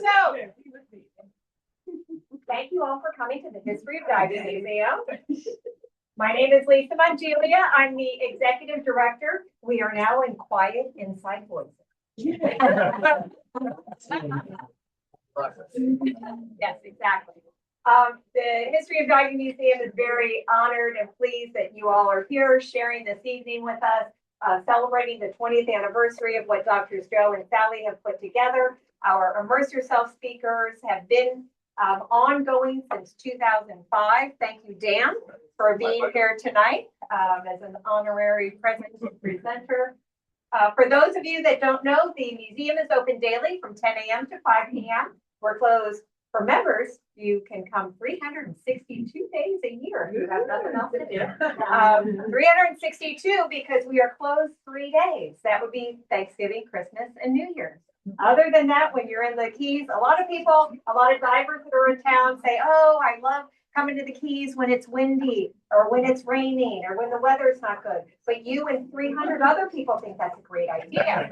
So, thank you all for coming to the History of Diving Museum. My name is Lisa Mangilia. I'm the Executive Director. We are now in quiet inside voices. Yes, exactly. The History of Diving Museum is very honored and pleased that you all are here sharing this evening with us, celebrating the 20th anniversary of what Drs. Joe and Sally have put together. Our Immerse Yourself speakers have been ongoing since 2005. Thank you, Dan, for being here tonight as an honorary presenter. For those of you that don't know, the museum is open daily from 10 a.m. to 5 p.m. We're closed for members. You can come 362 days a year if you have nothing else to do. 362 because we are closed 3 days. That would be Thanksgiving, Christmas, and New Year's. Other than that, when you're in the Keys, a lot of people, a lot of divers that are in town say, oh, I love coming to the Keys when it's windy or when it's raining or when the weather's not good. But you and 300 other people think that's a great idea.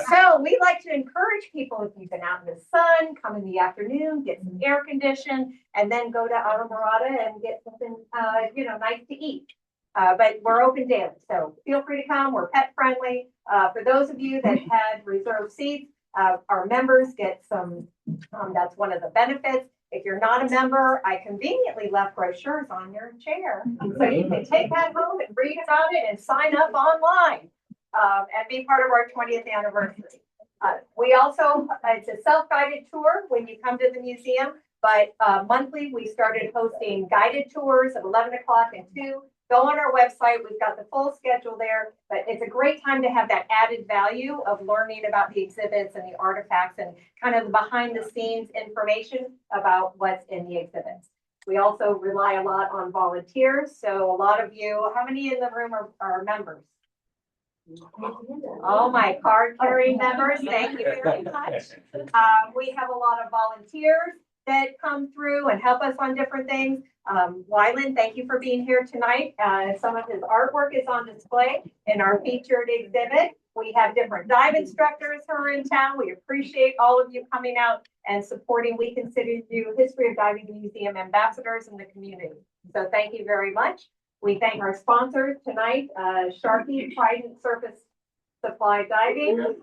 So we like to encourage people, if you've been out in the sun, come in the afternoon, get some air conditioned, and then go to Alamorada and get something, nice to eat. But we're open daily, so feel free to come. We're pet friendly. For those of you that had reserved seats, our members get some, that's one of the benefits. If you're not a member, I conveniently left brochures on your chair. So you can take that home and read about it and sign up online and be part of our 20th anniversary. We also, it's a self-guided tour when you come to the museum, but monthly we started hosting guided tours at 11 o'clock and 2. Go on our website. We've got the full schedule there, but it's a great time to have that added value of learning about the exhibits and the artifacts and kind of the behind the scenes information about what's in the exhibits. We also rely a lot on volunteers. So a lot of you, how many in the room are members? Oh, my card carrying members. Thank you very much. We have a lot of volunteers that come through and help us on different things. Wyland, thank you for being here tonight. Some of his artwork is on display in our featured exhibit. We have different dive instructors who are in town. We appreciate all of you coming out and supporting. We consider you History of Diving Museum ambassadors in the community. So thank you very much. We thank our sponsors tonight, Sharpie, Trident Surface Supply Diving.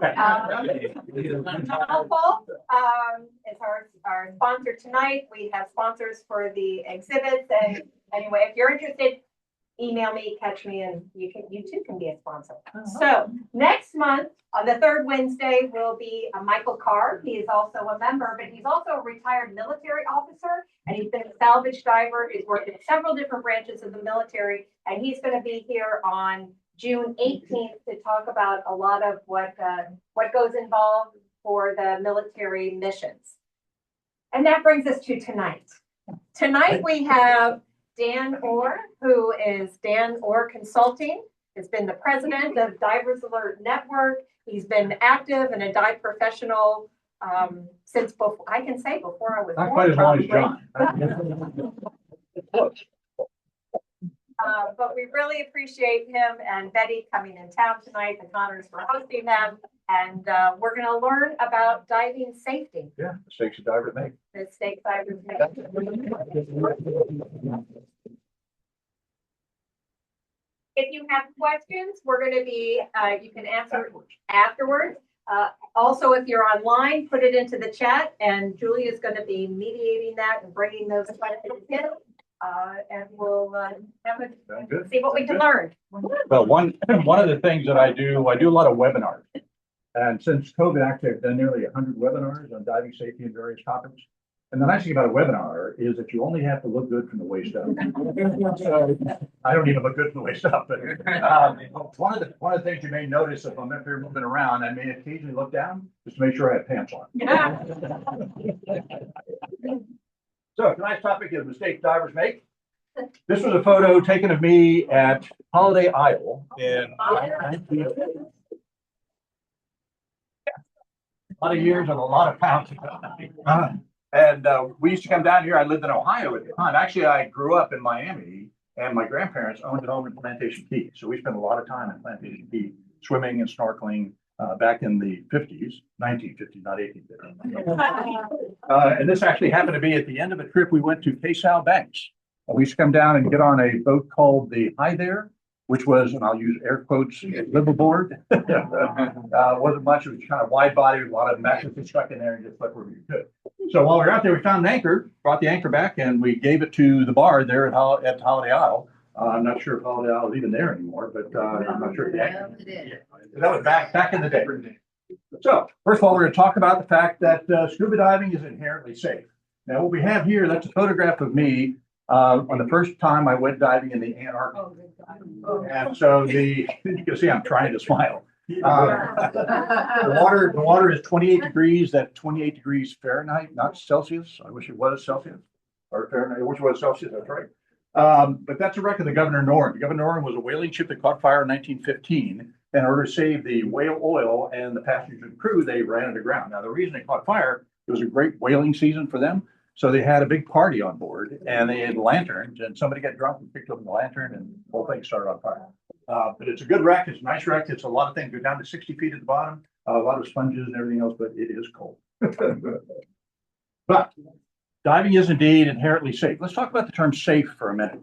Helpful is our sponsor tonight. We have sponsors for the exhibits. And anyway, if you're interested, email me, catch me, and you too can be a sponsor. So next month on the third Wednesday will be Michael Carr. He is also a member, but he's also a retired military officer, and he's been a salvage diver. He's worked in several different branches of the military, and he's going to be here on June 18th to talk about a lot of what goes involved for the military missions. And that brings us to tonight. Tonight we have Dan Orr, who is Dan Orr Consulting. Has been the president of Divers Alert Network. He's been active and a dive professional since before, I can say before I was born. Not quite as long as John. But we really appreciate him and Betty coming in town tonight. The Connors for hosting them. And we're going to learn about diving safety. Yeah, mistakes divers make. Mistakes divers make. If you have questions, we're going to be, you can answer afterwards. Also, if you're online, put it into the chat. And Julie is going to be mediating that and bringing those questions in. And we'll see what we can learn. Well, one of the things that I do a lot of webinars. And since COVID, actually, I've done nearly 100 webinars on diving safety and various topics. And the nice thing about a webinar is that you only have to look good from the waist up. So I don't even look good from the waist up. But one of the things you may notice if I'm up here moving around, I may occasionally look down just to make sure I have pants on. So tonight's topic is mistakes divers make. This was a photo taken of me at Holiday Isle in a lot of years and a lot of pounds. And we used to come down here. I lived in Ohio at the time. Actually, I grew up in Miami, and my grandparents owned a home in Plantation Key. So we spent a lot of time in Plantation Key, swimming and snorkeling back in the 50s, 1950s, not 1850s. And this actually happened to be at the end of a trip we went to Quesal Banks. We used to come down and get on a boat called the Hi There, which was, and I'll use air quotes, liveaboard. Wasn't much, it was kind of wide body, a lot of mattresses stuck in there and just like where we could. So while we were out there, we found an anchor, brought the anchor back, and we gave it to the bar there at Holiday Isle. I'm not sure if Holiday Isle is even there anymore, but I'm not sure if the anchor. That was back in the day. So first of all, we're going to talk about the fact that scuba diving is inherently safe. Now what we have here, that's a photograph of me on the first time I went diving in the Antarctic. And so you can see I'm trying to smile. The water is 28 degrees, that's 28 degrees Fahrenheit, not Celsius. I wish it was Celsius or Fahrenheit. I wish it was Celsius, that's right. But that's a wreck of the Governor Norrin. The Governor Norrin was a whaling ship that caught fire in 1915. In order to save the whale oil and the passengers and crew, they ran it aground. Now, the reason it caught fire, it was a great whaling season for them. So they had a big party on board and they had lanterns and somebody got drunk and picked up the lantern and the whole thing started on fire. But it's a good wreck. It's a nice wreck. It's a lot of things go down to 60 feet at the bottom, a lot of sponges and everything else, but it is cold. But diving is indeed inherently safe. Let's talk about the term safe for a minute.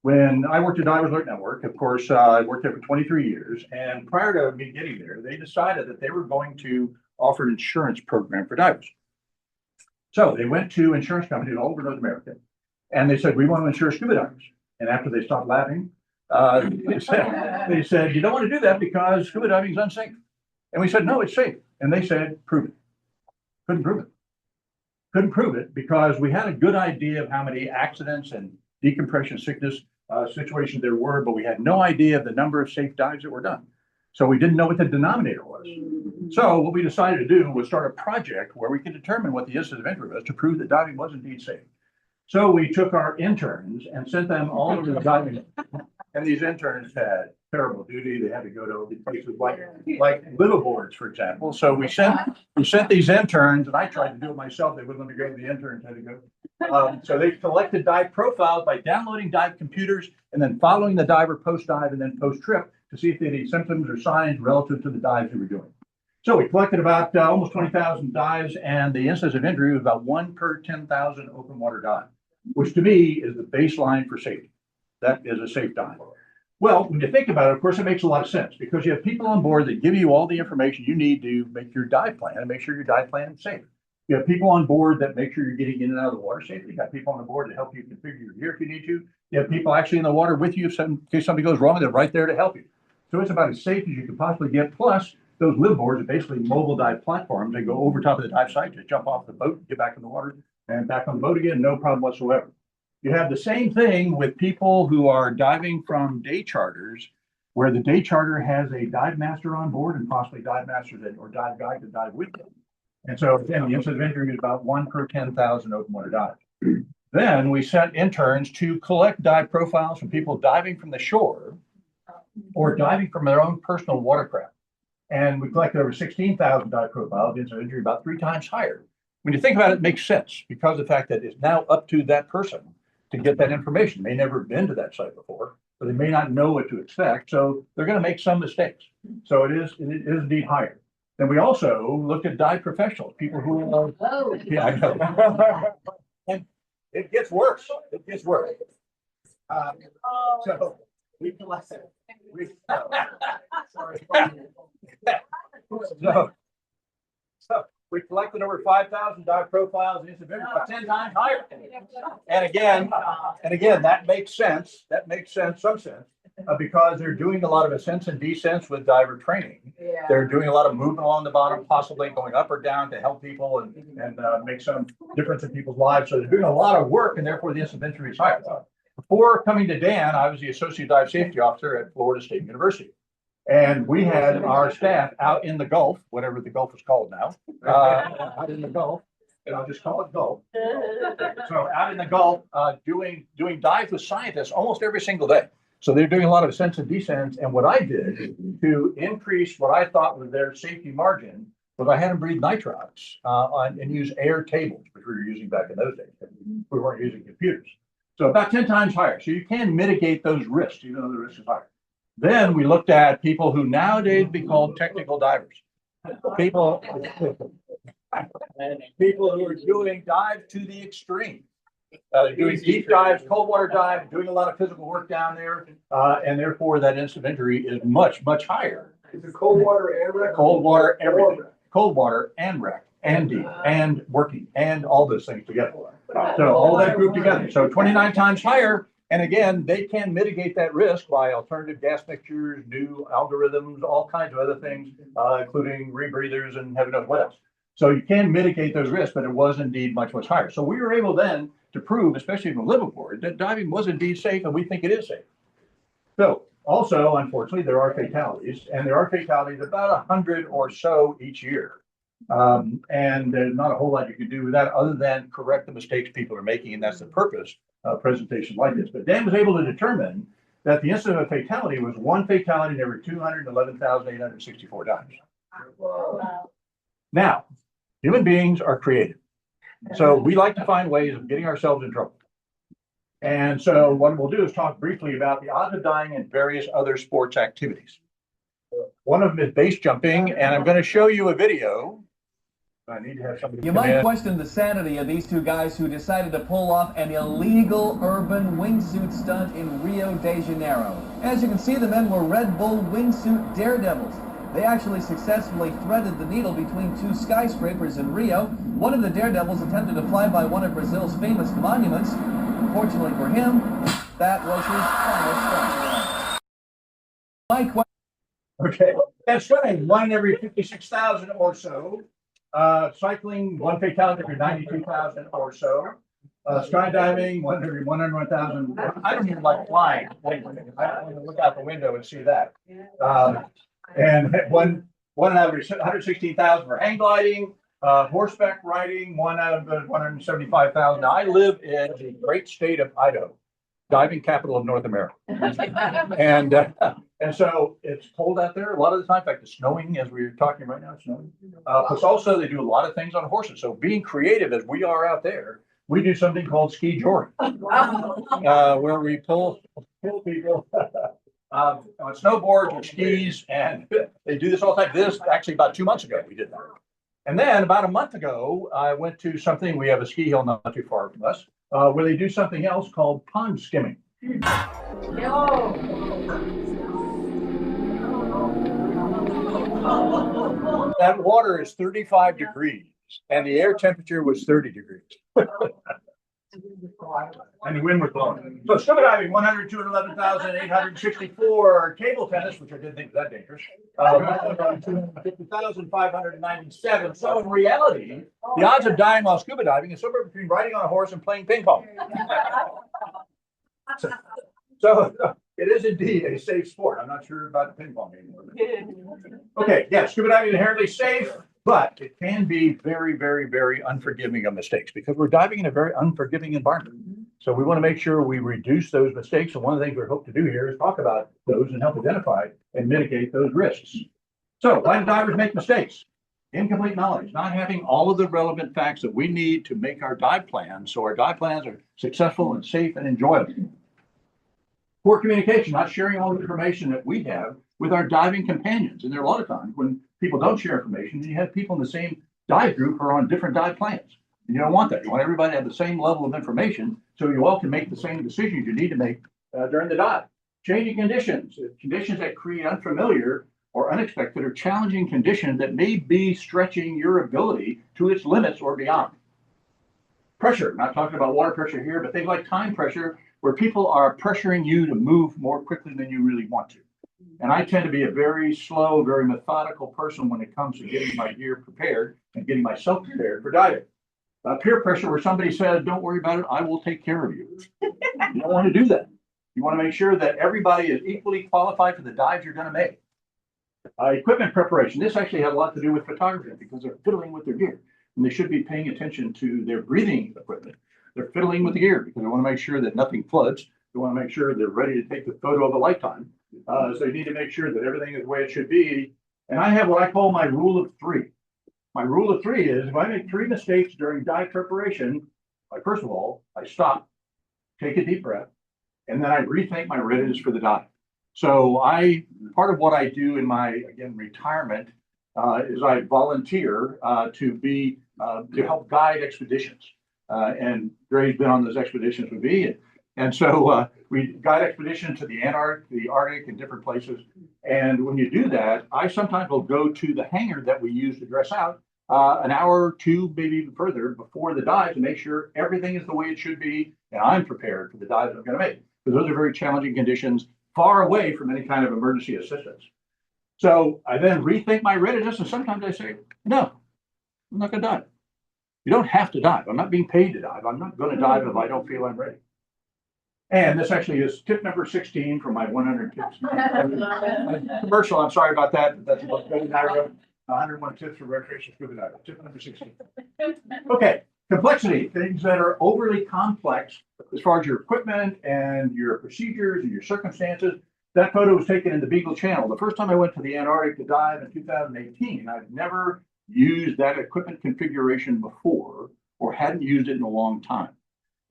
When I worked at Divers Alert Network, of course, I worked there for 23 years. And prior to me getting there, they decided that they were going to offer an insurance program for divers. So they went to insurance companies all over North America, and they said, we want to insure scuba divers. And after they stopped laughing, they said, you don't want to do that because scuba diving is unsafe. And we said, no, it's safe. And they said, prove it. Couldn't prove it. Couldn't prove it because we had a good idea of how many accidents and decompression sickness situations there were, but we had no idea of the number of safe dives that were done. So we didn't know what the denominator was. So what we decided to do was start a project where we could determine what the incidence of injury was to prove that diving was indeed safe. So we took our interns and sent them all over the diving. And these interns had terrible duty. They had to go to places like liveaboards, for example. So we sent these interns, and I tried to do it myself. They wouldn't let me go. The interns had to go. So they collected dive profiles by downloading dive computers and then following the diver post-dive and then post-trip to see if they had any symptoms or signs relative to the dives they were doing. So we collected about almost 20,000 dives, and the incidence of injury was about 1 per 10,000 open water dive, which to me is the baseline for safety. That is a safe dive. Well, when you think about it, of course, it makes a lot of sense because you have people on board that give you all the information you need to make your dive plan and make sure your dive plan is safe. You have people on board that make sure you're getting in and out of the water safely. You got people on board to help you configure your gear if you need to. You have people actually in the water with you in case something goes wrong. They're right there to help you. So it's about as safe as you can possibly get. Plus, those live boards are basically mobile dive platforms. They go over top of the dive site, just jump off the boat, get back in the water, and back on the boat again, no problem whatsoever. You have the same thing with people who are diving from day charters, where the day charter has a dive master on board and possibly dive masters or dive guide to dive with them. And so again, the incidence of injury is about 1 per 10,000 open water dives. Then we sent interns to collect dive profiles from people diving from the shore or diving from their own personal watercraft. And we collected over 16,000 dive profiles, the incidence of injury about 3 times higher. When you think about it, it makes sense because of the fact that it's now up to that person to get that information. They may never have been to that site before, but they may not know what to expect. So they're going to make some mistakes. So it is indeed higher. Then we also looked at dive professionals, people who are, yeah, I know. And it gets worse. It gets worse. So we collected. So we collected over 5,000 dive profiles, and it's about 10 times higher. And again, that makes sense. That makes sense, some sense, because they're doing a lot of ascents and descents with diver training. Yeah. They're doing a lot of movement along the bottom, possibly going up or down to help people and make some difference in people's lives. So they're doing a lot of work, and therefore the incidence of injury is higher. Before coming to Dan, I was the Associate Dive Safety Officer at Florida State University. And we had our staff out in the Gulf, whatever the Gulf is called now, out in the Gulf, and I'll just call it Gulf. So out in the Gulf, doing dives with scientists almost every single day. So they're doing a lot of ascents and descents. And what I did to increase what I thought was their safety margin was I had them breathe nitrox and use air tables, which we were using back in those days. We weren't using computers. So about 10 times higher. So you can mitigate those risks, even though the risk is higher. Then we looked at people who nowadays be called technical divers. People, people who are doing dive to the extreme. Doing deep dives, cold water dive, doing a lot of physical work down there, and therefore that incidence of injury is much, much higher. Is it cold water and wreck? Cold water, everything. Cold water and wreck, and deep, and working, and all those things together. So all that group together. So 29 times higher. And again, they can mitigate that risk by alternative gas mixtures, new algorithms, all kinds of other things, including rebreathers and heaven knows what else. So you can mitigate those risks, but it was indeed much, much higher. So we were able then to prove, especially from Liverpool, that diving was indeed safe, and we think it is safe. So also, unfortunately, there are fatalities, and there are fatalities about 100 or so each year. And there's not a whole lot you can do with that other than correct the mistakes people are making, and that's the purpose of presentations like this. But Dan was able to determine that the incident of fatality was one fatality in every 211,864 dives. Now, human beings are creative. So we like to find ways of getting ourselves in trouble. And so what we'll do is talk briefly about the odds of dying in various other sports activities. One of them is base jumping, and I'm going to show you a video. I need to have somebody. You might question the sanity of these two guys who decided to pull off an illegal urban wingsuit stunt in Rio de Janeiro. As you can see, the men were Red Bull wingsuit daredevils. They actually successfully threaded the needle between two skyscrapers in Rio. One of the daredevils attempted to fly by one of Brazil's famous monuments. Fortunately for him, that was his final stunt. My question. Okay, and swimming, one in every 56,000 or so. Cycling, one fatality every 92,000 or so. Skydiving, one every 101,000. I don't even like flying. I don't want to look out the window and see that. And one out of 116,000 for hang gliding, horseback riding, one out of the 175,000. Now, I live in the great state of Idaho, diving capital of North America. And so it's cold out there a lot of the time. In fact, it's snowing as we're talking right now, it's snowing. Plus also they do a lot of things on horses. So being creative as we are out there, we do something called ski joring, where we pull people on snowboards or skis, and they do this all the time. This actually about 2 months ago we did that. And then about a month ago, I went to something, we have a ski hill not too far from us, where they do something else called pond skimming. That water is 35 degrees and the air temperature was 30 degrees. And the wind was blowing. So scuba diving, 111,864. Table tennis, which I didn't think was that dangerous, 250,597. So in reality, the odds of dying while scuba diving is somewhere between riding on a horse and playing ping pong. So it is indeed a safe sport. I'm not sure about the ping pong anymore. Okay, yeah, scuba diving is inherently safe, but it can be very, very, very unforgiving of mistakes because we're diving in a very unforgiving environment. So we want to make sure we reduce those mistakes. And one of the things we hope to do here is talk about those and help identify and mitigate those risks. So why do divers make mistakes? Incomplete knowledge, not having all of the relevant facts that we need to make our dive plans so our dive plans are successful and safe and enjoyable. Poor communication, not sharing all the information that we have with our diving companions. And there are a lot of times when people don't share information, you have people in the same dive group who are on different dive plans. And you don't want that. You want everybody to have the same level of information so you all can make the same decisions you need to make during the dive. Changing conditions, conditions that create unfamiliar or unexpected or challenging conditions that may be stretching your ability to its limits or beyond. Pressure, not talking about water pressure here, but things like time pressure, where people are pressuring you to move more quickly than you really want to. And I tend to be a very slow, very methodical person when it comes to getting my gear prepared and getting myself prepared for diving. Peer pressure, where somebody says, don't worry about it, I will take care of you. You don't want to do that. You want to make sure that everybody is equally qualified for the dives you're going to make. Equipment preparation. This actually has a lot to do with photography because they're fiddling with their gear. And they should be paying attention to their breathing equipment. They're fiddling with the gear because they want to make sure that nothing floods. They want to make sure they're ready to take the photo of a lifetime. So you need to make sure that everything is the way it should be. And I have what I call my rule of three. My rule of three is if I make 3 mistakes during dive preparation, first of all, I stop, take a deep breath, and then I rethink my readiness for the dive. So part of what I do in my, again, retirement is I volunteer to help guide expeditions. And Gray's been on those expeditions with me. And so we guide expeditions to the Antarctic, the Arctic, and different places. And when you do that, I sometimes will go to the hangar that we use to dress out an hour or two, maybe even further, before the dive to make sure everything is the way it should be. And I'm prepared for the dives I'm going to make, because those are very challenging conditions, far away from any kind of emergency assistance. So I then rethink my readiness, and sometimes I say, no, I'm not going to dive. You don't have to dive. I'm not being paid to dive. I'm not going to dive if I don't feel I'm ready. And this actually is tip number 16 from my 100 tips. Commercial, I'm sorry about that. That's about 101 tips for recreational scuba diving. Tip number 16. Okay, complexity, things that are overly complex as far as your equipment and your procedures and your circumstances. That photo was taken in the Beagle Channel. The first time I went to the Antarctic to dive in 2018, I've never used that equipment configuration before or hadn't used it in a long time.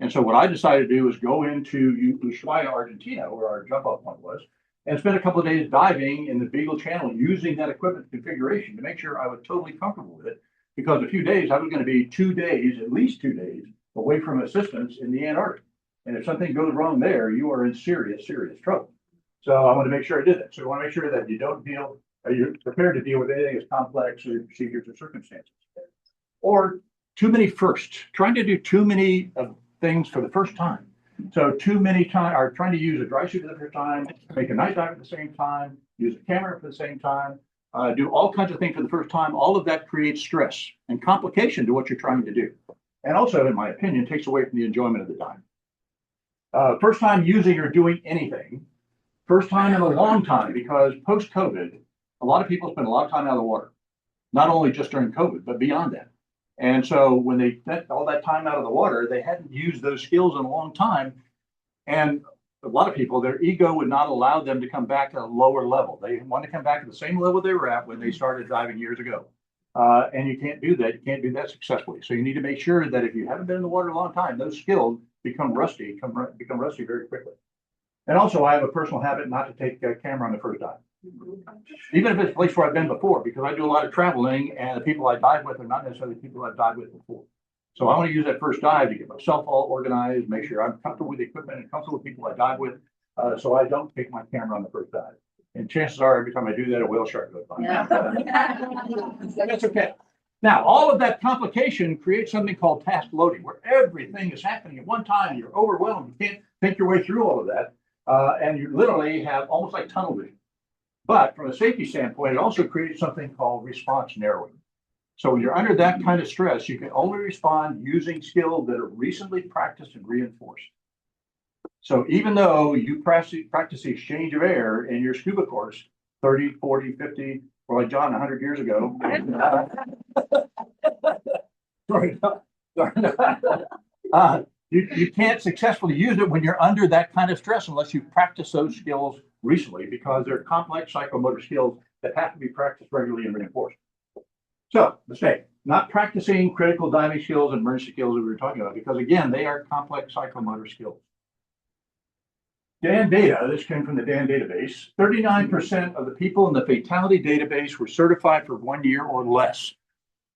And so what I decided to do was go into Ushuaia, Argentina, where our jump off point was, and spend a couple of days diving in the Beagle Channel using that equipment configuration to make sure I was totally comfortable with it. Because a few days, I was going to be 2 days, at least 2 days, away from assistance in the Antarctic. And if something goes wrong there, you are in serious, serious trouble. So I want to make sure I did that. So I want to make sure that you're prepared to deal with anything as complex or procedures or circumstances. Or too many firsts, trying to do too many things for the first time. So too many times are trying to use a dry suit for the first time, make a night dive at the same time, use a camera for the same time, do all kinds of things for the first time. All of that creates stress and complication to what you're trying to do. And also, in my opinion, takes away from the enjoyment of the dive. First time using or doing anything, first time in a long time, because post-COVID, a lot of people spend a lot of time out of the water, not only just during COVID, but beyond that. And so when they spent all that time out of the water, they hadn't used those skills in a long time. And a lot of people, their ego would not allow them to come back at a lower level. They want to come back at the same level they were at when they started diving years ago. And you can't do that. You can't do that successfully. So you need to make sure that if you haven't been in the water a long time, those skills become rusty very quickly. And also, I have a personal habit not to take a camera on the first dive. Even if it's a place where I've been before, because I do a lot of traveling and the people I dive with are not necessarily people I've dived with before. So I want to use that first dive to get myself all organized, make sure I'm comfortable with the equipment and comfortable with people I dive with. So I don't take my camera on the first dive. And chances are every time I do that, a whale shark goes by. Yeah. That's okay. Now, all of that complication creates something called task loading, where everything is happening at one time. You're overwhelmed. You can't think your way through all of that. And you literally have almost like tunnel vision. But from a safety standpoint, it also creates something called response narrowing. So when you're under that kind of stress, you can only respond using skills that are recently practiced and reinforced. So even though you practice the exchange of air in your scuba course, 30, 40, 50, or like John, 100 years ago. You can't successfully use it when you're under that kind of stress unless you practice those skills recently, because they're complex psychomotor skills that have to be practiced regularly and reinforced. So, mistake, not practicing critical diving skills and emergency skills that we were talking about, because again, they are complex psychomotor skills. Dan data, this came from the Dan database, 39% of the people in the fatality database were certified for 1 year or less,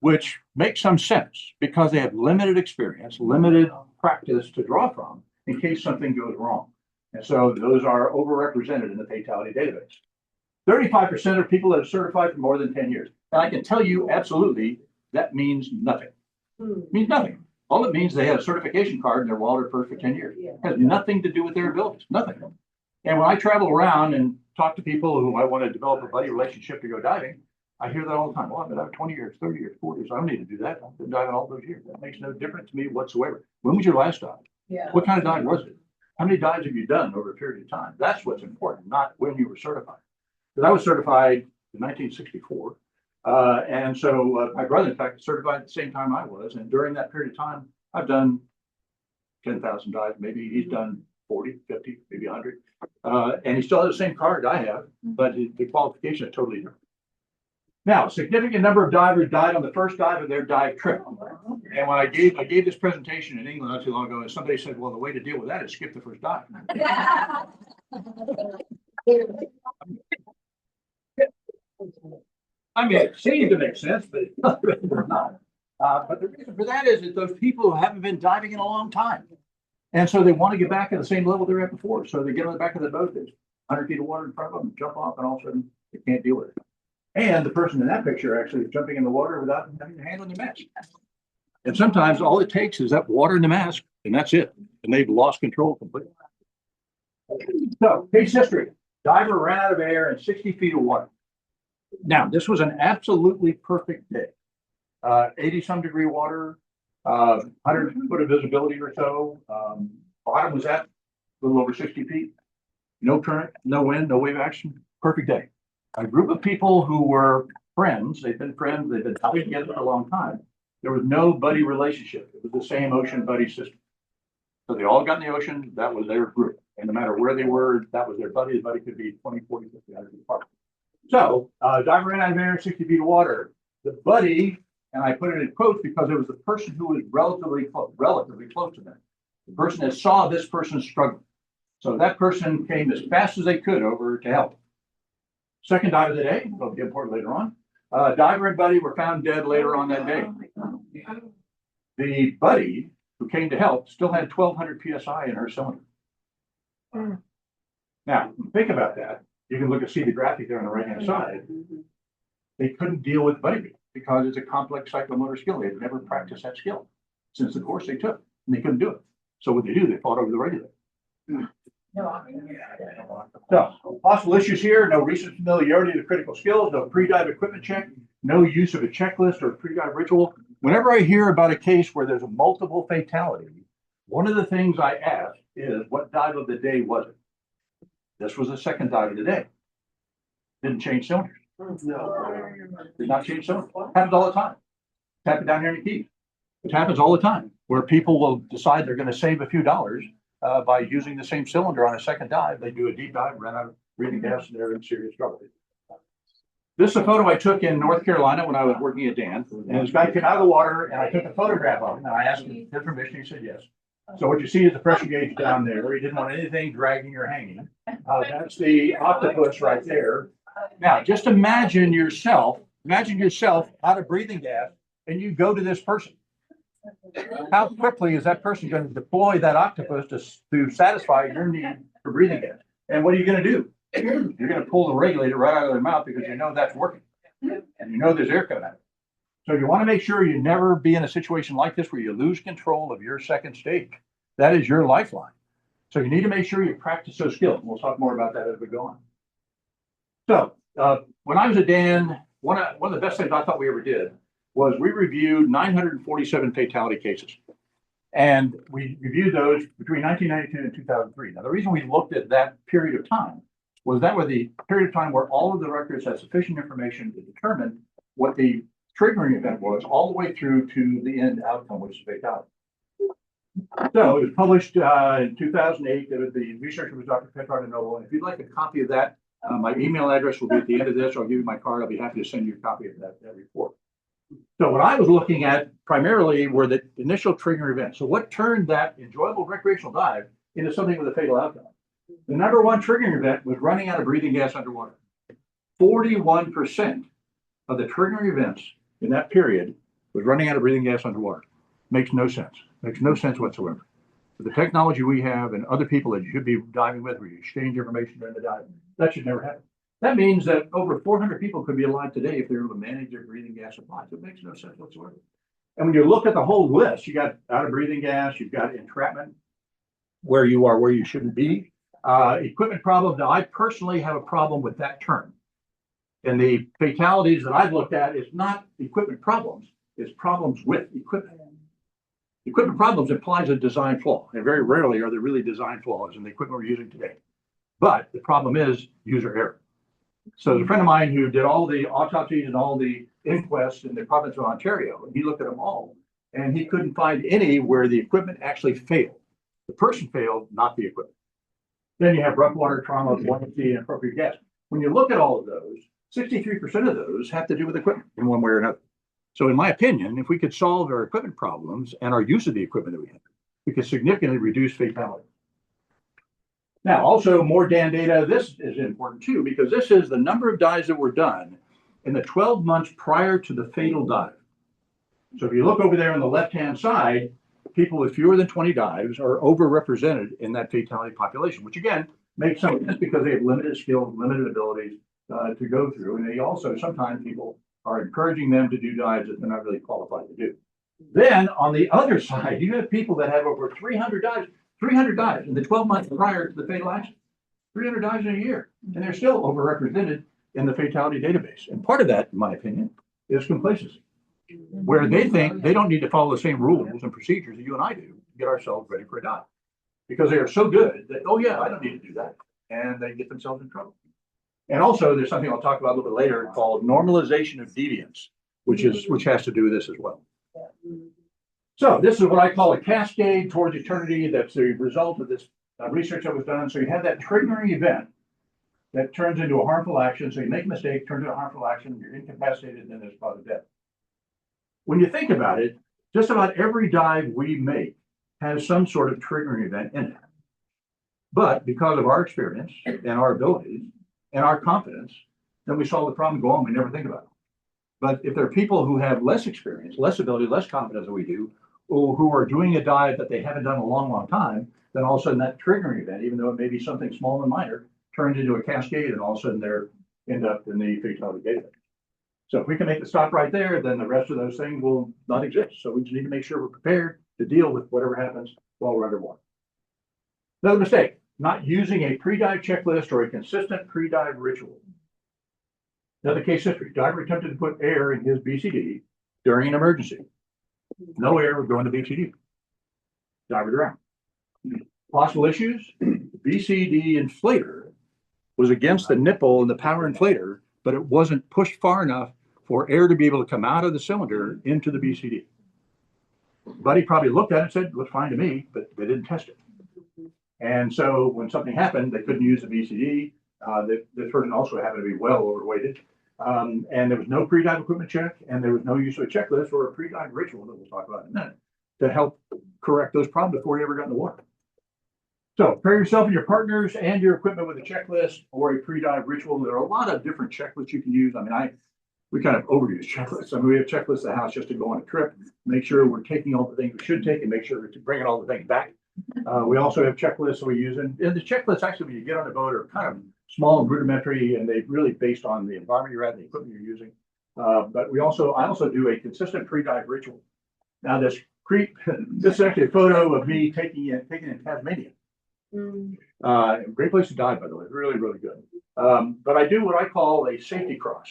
which makes some sense because they have limited experience, limited practice to draw from in case something goes wrong. And so those are overrepresented in the fatality database. 35% of people that are certified for more than 10 years. And I can tell you absolutely that means nothing. It means nothing. All it means they have a certification card and they're water first for 10 years. It has nothing to do with their abilities, nothing. And when I travel around and talk to people who I want to develop a buddy relationship to go diving, I hear that all the time. Well, I've been diving 20 years, 30 years, 40 years. I don't need to do that. I've been diving all those years. That makes no difference to me whatsoever. When was your last dive? Yeah. What kind of dive was it? How many dives have you done over a period of time? That's what's important, not when you were certified. Because I was certified in 1964. And so my brother, in fact, was certified at the same time I was. And during that period of time, I've done 10,000 dives. Maybe he's done 40, 50, maybe 100. And he still has the same card I have, but the qualification is totally different. Now, a significant number of divers died on the first dive of their dive trip. And when I gave this presentation in England not too long ago, and somebody said, well, the way to deal with that is skip the first dive. I mean, it seems to make sense, but it's not. But the reason for that is that those people haven't been diving in a long time. And so they want to get back at the same level they were at before. So they get on the back of the boat, there's 100 feet of water in front of them, jump off, and all of a sudden they can't deal with it. And the person in that picture actually is jumping in the water without having to handle the mask. And sometimes all it takes is that water in the mask, and that's it. And they've lost control completely. So, case history. Diver ran out of air in 60 feet of water. Now, this was an absolutely perfect day. 80 some degree water, 100 foot of visibility or so. Bottom was at a little over 60 feet. No current, no wind, no wave action. Perfect day. A group of people who were friends, they've been diving together for a long time. There was no buddy relationship. It was the same ocean buddy system. So they all got in the ocean. That was their group. And no matter where they were, that was their buddy. His buddy could be 20, 40, 50 100 feet apart. So diver ran out of air, 60 feet of water. The buddy, and I put it in quotes because it was the person who was relatively close to them. The person that saw this person struggling. So that person came as fast as they could over to help. Second dive of the day, will be important later on. Diver and buddy were found dead later on that day. The buddy who came to help still had 1,200 PSI in her cylinder. Now, think about that. You can look and see the graphic there on the right-hand side. They couldn't deal with buddy because it's a complex psychomotor skill. They had never practiced that skill since the course they took, and they couldn't do it. So what they do, they fought over the regulator. So, possible issues here: no recent familiarity with critical skills, no pre-dive equipment check, no use of a checklist or pre-dive ritual. Whenever I hear about a case where there's a multiple fatality, one of the things I ask is, what dive of the day was it? This was the second dive of the day. Didn't change cylinders. No. Did not change cylinders. Happens all the time. It's happened down here in the Keys. It happens all the time where people will decide they're going to save a few dollars by using the same cylinder on a second dive. They do a deep dive, run out of breathing gas, and they're in serious trouble. This is a photo I took in North Carolina when I was working at Dan. And this guy came out of the water, and I took a photograph of him. And I asked him his permission. He said yes. So what you see is the pressure gauge down there. He didn't want anything dragging or hanging. That's the octopus right there. Now, just imagine yourself out of breathing gas, and you go to this person. How quickly is that person going to deploy that octopus to satisfy your need for breathing gas? And what are you going to do? You're going to pull the regulator right out of their mouth because you know that's working. And you know there's air coming out. So you want to make sure you never be in a situation like this where you lose control of your second stage. That is your lifeline. So you need to make sure you practice those skills. We'll talk more about that as we go on. So when I was at Dan, one of the best things I thought we ever did was we reviewed 947 fatality cases. And we reviewed those between 1992 and 2003. Now, the reason we looked at that period of time was that was the period of time where all of the records had sufficient information to determine what the triggering event was all the way through to the end outcome, which is fatality. So it was published in 2008. The researcher was Dr. Petrarch Noble. And if you'd like a copy of that, my email address will be at the end of this. I'll give you my card. I'll be happy to send you a copy of that report. So what I was looking at primarily were the initial trigger events. So what turned that enjoyable recreational dive into something with a fatal outcome? The number one triggering event was running out of breathing gas underwater. 41% of the triggering events in that period was running out of breathing gas underwater. Makes no sense. Makes no sense whatsoever. With the technology we have and other people that you should be diving with, where you exchange information during the dive, that should never happen. That means that over 400 people could be alive today if they were able to manage their breathing gas supply. So it makes no sense whatsoever. And when you look at the whole list, you got out of breathing gas, you've got entrapment, where you are, where you shouldn't be. Equipment problems. Now, I personally have a problem with that term. And the fatalities that I've looked at is not equipment problems, it's problems with equipment. Equipment problems implies a design flaw, and very rarely are there really design flaws in the equipment we're using today. But the problem is user error. So there's a friend of mine who did all the autopsies and all the inquests in the province of Ontario, and he looked at them all, and he couldn't find any where the equipment actually failed. The person failed, not the equipment. Then you have rough water, trauma, buoyancy, and appropriate gas. When you look at all of those, 63% of those have to do with equipment in one way or another. So in my opinion, if we could solve our equipment problems and our use of the equipment that we have, we could significantly reduce fatality. Now, also more Dan data. This is important too, because this is the number of dives that were done in the 12 months prior to the fatal dive. So if you look over there on the left-hand side, people with fewer than 20 dives are overrepresented in that fatality population, which again, makes some sense because they have limited skills, limited abilities to go through. And they also, sometimes people are encouraging them to do dives that they're not really qualified to do. Then on the other side, you have people that have over 300 dives in the 12 months prior to the fatal accident, 300 dives in a year, and they're still overrepresented in the fatality database. And part of that, in my opinion, is complacency, where they think they don't need to follow the same rules and procedures that you and I do to get ourselves ready for a dive, because they are so good that, oh yeah, I don't need to do that, and they get themselves in trouble. And also, there's something I'll talk about a little bit later called normalization of deviance, which has to do with this as well. So this is what I call a cascade towards eternity. That's the result of this research that was done. So you have that triggering event that turns into a harmful action. So you make a mistake, turns into a harmful action, you're incapacitated, and then there's cause of death. When you think about it, just about every dive we make has some sort of triggering event in it. But because of our experience and our abilities and our confidence, then we solve the problem, go on, we never think about it. But if there are people who have less experience, less ability, less confidence than we do, or who are doing a dive that they haven't done in a long, long time, then all of a sudden that triggering event, even though it may be something small and minor, turns into a cascade, and all of a sudden they're end up in the fatality database. So if we can make the stop right there, then the rest of those things will not exist. So we just need to make sure we're prepared to deal with whatever happens while we're underwater. Another mistake, not using a pre-dive checklist or a consistent pre-dive ritual. Another case history, diver attempted to put air in his BCD during an emergency. No air would go in the BCD. Diver drowned. Possible issues, BCD inflator was against the nipple in the power inflator, but it wasn't pushed far enough for air to be able to come out of the cylinder into the BCD. Buddy probably looked at it and said, looks fine to me, but they didn't test it. And so when something happened, they couldn't use the BCD. This person also happened to be well overweighted. And there was no pre-dive equipment check, and there was no use of a checklist or a pre-dive ritual that we'll talk about in a minute to help correct those problems before you ever got in the water. So prepare yourself and your partners and your equipment with a checklist or a pre-dive ritual. There are a lot of different checklists you can use. I mean, we kind of overuse checklists. I mean, we have checklists at the house just to go on a trip, make sure we're taking all the things we should take, and make sure we're bringing all the things back. We also have checklists that we use, and the checklists actually, when you get on the boat, are kind of small and rudimentary, and they're really based on the environment you're at and the equipment you're using. But I also do a consistent pre-dive ritual. Now this is actually a photo of me taking in Tasmania. Great place to dive, by the way, really, really good. But I do what I call a safety cross,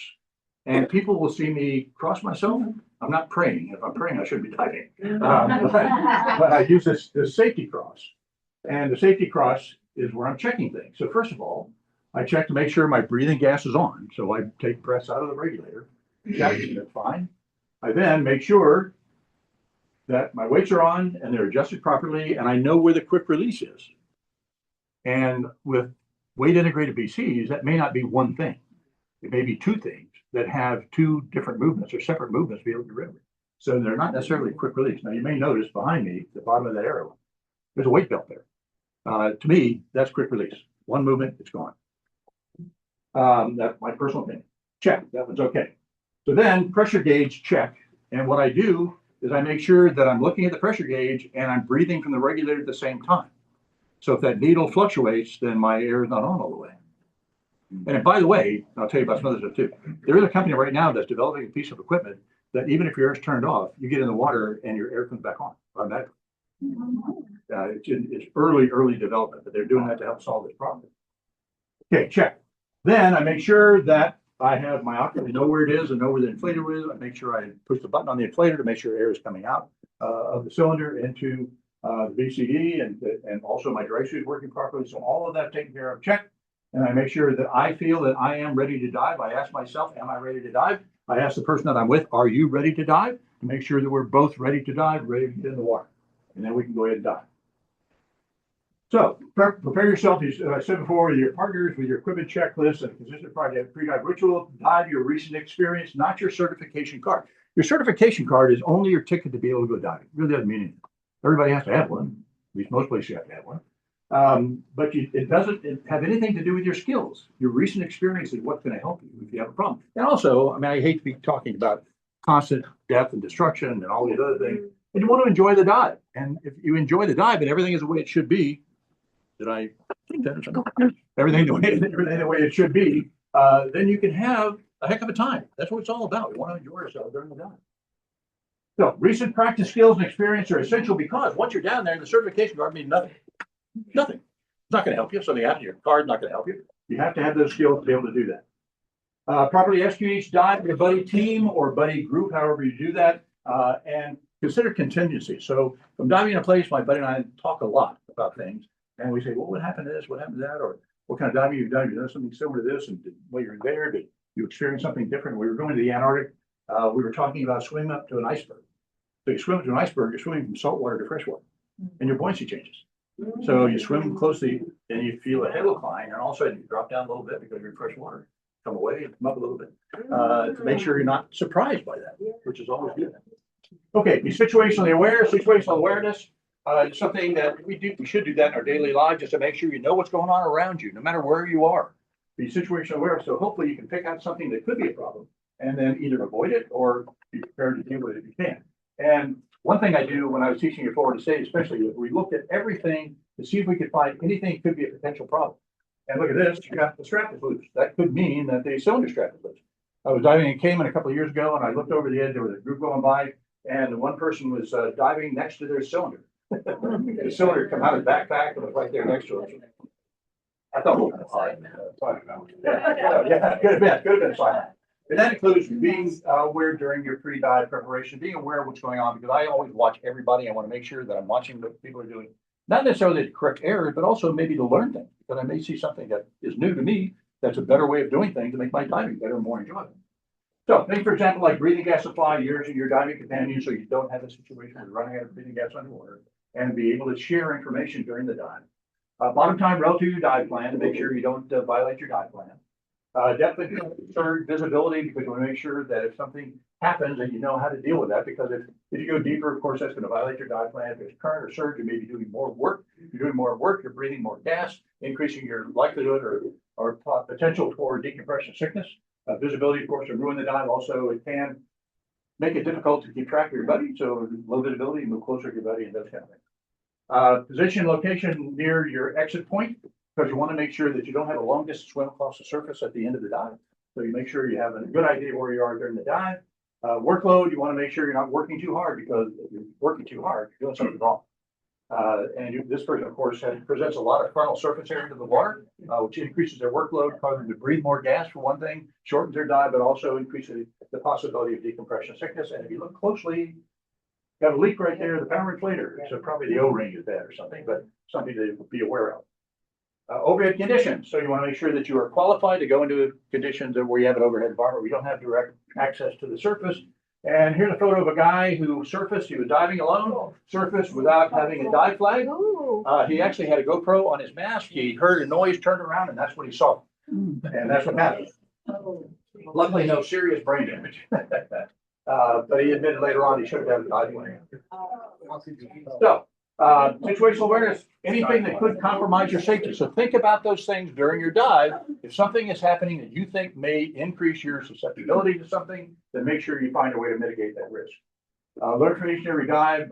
and people will see me cross myself. I'm not praying. If I'm praying, I shouldn't be diving. But I use this safety cross, and the safety cross is where I'm checking things. So first of all, I check to make sure my breathing gas is on. So I take breaths out of the regulator, check, that's fine. I then make sure that my weights are on and they're adjusted properly, and I know where the quick release is. And with weight integrated BCs, that may not be one thing. It may be two things that have two different movements or separate movements to be able to get rid of it. So they're not necessarily a quick release. Now you may notice behind me, the bottom of that arrow, there's a weight belt there. To me, that's quick release. One movement, it's gone. That's my personal opinion. Check, that one's okay. So then pressure gauge check. And what I do is I make sure that I'm looking at the pressure gauge and I'm breathing from the regulator at the same time. So if that needle fluctuates, then my air is not on all the way. And by the way, I'll tell you about some other stuff too. There is a company right now that's developing a piece of equipment that even if your air is turned off, you get in the water and your air comes back on automatically. It's early development, but they're doing that to help solve this problem. Okay, check. Then I make sure that I have my oxygen, know where it is and know where the inflator is. I make sure I push the button on the inflator to make sure air is coming out of the cylinder into the BCD, and also my dry suit is working properly. So all of that taken care of, check. And I make sure that I feel that I am ready to dive. I ask myself, am I ready to dive? I ask the person that I'm with, are you ready to dive? To make sure that we're both ready to dive, ready to get in the water. And then we can go ahead and dive. So prepare yourself, as I said before, with your partners, with your equipment checklist and a consistent pre-dive ritual. Dive your recent experience, not your certification card. Your certification card is only your ticket to be able to go diving. It really doesn't mean anything. Everybody has to have one. At least most places you have to have one. But it doesn't have anything to do with your skills. Your recent experience is what's going to help you if you have a problem. And also, I mean, I hate to be talking about constant death and destruction and all these other things. And you want to enjoy the dive. And if you enjoy the dive and everything is the way it should be, did I think that or something? Everything the way it should be, then you can have a heck of a time. That's what it's all about. We want to enjoy ourselves during the dive. So recent practice skills and experience are essential because once you're down there, the certification card means nothing. Nothing. It's not going to help you. If something happens, your card's not going to help you. You have to have those skills to be able to do that. Properly execute each dive with a buddy team or buddy group, however you do that, and consider contingency. So if I'm diving in a place, my buddy and I talk a lot about things, and we say, well, what happened to this? What happened to that? Or what kind of diving you've done? You've done something similar to this, and while you're there, did you experience something different? We were going to the Antarctic. We were talking about swimming up to an iceberg. So you swim up to an iceberg, you're swimming from saltwater to freshwater, and your buoyancy changes. So you swim closely and you feel a halocline, and all of a sudden you drop down a little bit because you're in fresh water. Come away and come up a little bit to make sure you're not surprised by that, which is always good. Okay, be situationally aware. Situational awareness is something that we do. We should do that in our daily lives just to make sure you know what's going on around you, no matter where you are. Be situational aware, so hopefully you can pick out something that could be a problem and then either avoid it or be prepared to deal with it if you can. And one thing I do when I was teaching at Florida State, especially, we looked at everything to see if we could find anything that could be a potential problem. And look at this, you got the strap is loose. That could mean that the cylinder strap is loose. I was diving in Cayman a couple of years ago, and I looked over the edge. There was a group going by, and one person was diving next to their cylinder. The cylinder come out of his backpack and was right there next to it. I thought, yeah, could have been fine. And that includes being aware during your pre-dive preparation, being aware of what's going on, because I always watch everybody. I want to make sure that I'm watching what people are doing, not necessarily to correct errors, but also maybe to learn things, because I may see something that is new to me that's a better way of doing things to make my diving better and more enjoyable. So think, for example, like breathing gas supply yours and your diving companion, so you don't have a situation where you're running out of breathing gas underwater, and be able to share information during the dive. Bottom time relative to your dive plan to make sure you don't violate your dive plan. Definitely surge visibility, because you want to make sure that if something happens that you know how to deal with that, because if you go deeper, of course, that's going to violate your dive plan. If there's current or surge, you may be doing more work. If you're doing more work, you're breathing more gas, increasing your likelihood or potential for decompression sickness. Visibility, of course, will ruin the dive. Also, it can make it difficult to keep track of your buddy. So low visibility, move closer to your buddy, and those kind of things. Position, location near your exit point, because you want to make sure that you don't have a long distance swim across the surface at the end of the dive. So you make sure you have a good idea where you are during the dive. Workload, you want to make sure you're not working too hard, because if you're working too hard, you're doing something wrong. This person, of course, presents a lot of frontal surface area to the water, which increases their workload, causing them to breathe more gas for one thing, shortens their dive, but also increases the possibility of decompression sickness. And if you look closely, got a leak right there, the power inflator. So probably the O-ring is bad or something, but something to be aware of. Overhead conditions. So you want to make sure that you are qualified to go into conditions where you have an overhead environment where you don't have direct access to the surface. And here's a photo of a guy who surfaced. He was diving alone, surfaced without having a dive flag. He actually had a GoPro on his mask. He heard a noise, turned around, and that's what he saw. And that's what happened. Luckily, no serious brain damage. But he admitted later on he should have had a diving flag. So, situational awareness, anything that could compromise your safety. So think about those things during your dive. If something is happening that you think may increase your susceptibility to something, then make sure you find a way to mitigate that risk. Learn from each and every dive.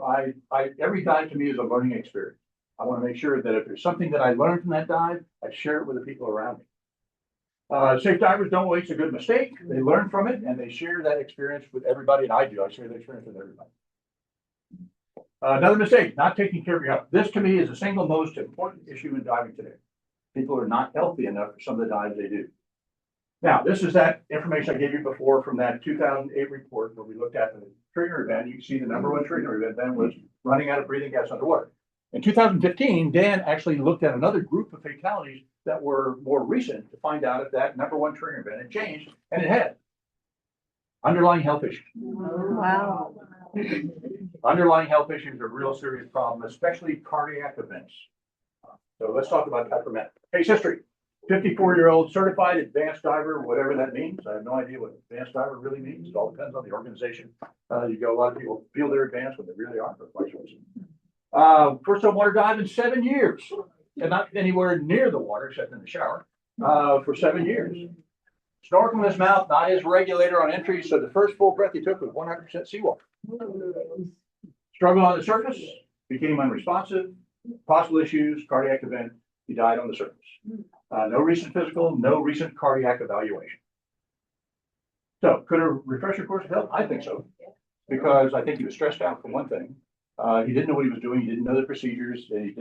Every dive to me is a learning experience. I want to make sure that if there's something that I learned from that dive, I share it with the people around me. Safe divers don't waste a good mistake. They learn from it and they share that experience with everybody. And I do. I share that experience with everybody. Another mistake, not taking care of your health. This to me is the single most important issue in diving today. People are not healthy enough for some of the dives they do. Now, this is that information I gave you before from that 2008 report where we looked at the trigger event. You can see the number one trigger event then was running out of breathing gas underwater. In 2015, Dan actually looked at another group of fatalities that were more recent to find out if that number one trigger event had changed, and it had. Underlying health issues. Wow. Underlying health issues are a real serious problem, especially cardiac events. So let's talk about peppermint. Case history. 54-year-old certified advanced diver, whatever that means. I have no idea what advanced diver really means. It all depends on the organization. You go, a lot of people feel they're advanced when they really aren't. First on water dive in 7 years. and not anywhere near the water except in the shower, for 7 years. Snorkel in his mouth, not his regulator on entry, so the first full breath he took was 100% seawater. Struggle on the surface, became unresponsive, possible issues, cardiac event, he died on the surface. No recent physical, no recent cardiac evaluation. So could a refresher course help? I think so, because I think he was stressed out for one thing. He didn't know what he was doing. He didn't know the procedures. He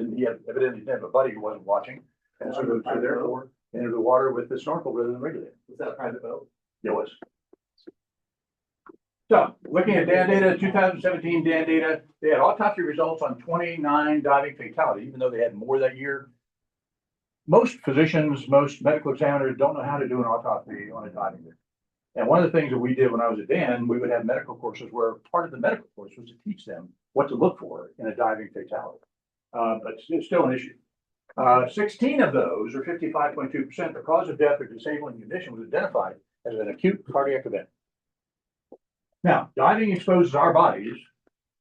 evidently didn't have a buddy who wasn't watching. And so therefore, entered the water with the snorkel rather than regulator. Was that a private boat? It was. So looking at Dan data, 2017 Dan data, they had autopsy results on 29 diving fatalities, even though they had more that year. Most physicians, most medical examiners don't know how to do an autopsy on a diving rig. And one of the things that we did when I was at Dan, we would have medical courses where part of the medical course was to teach them what to look for in a diving fatality. But it's still an issue. 16 of those, or 55.2%, the cause of death or disabling condition was identified as an acute cardiac event. Now, diving exposes our bodies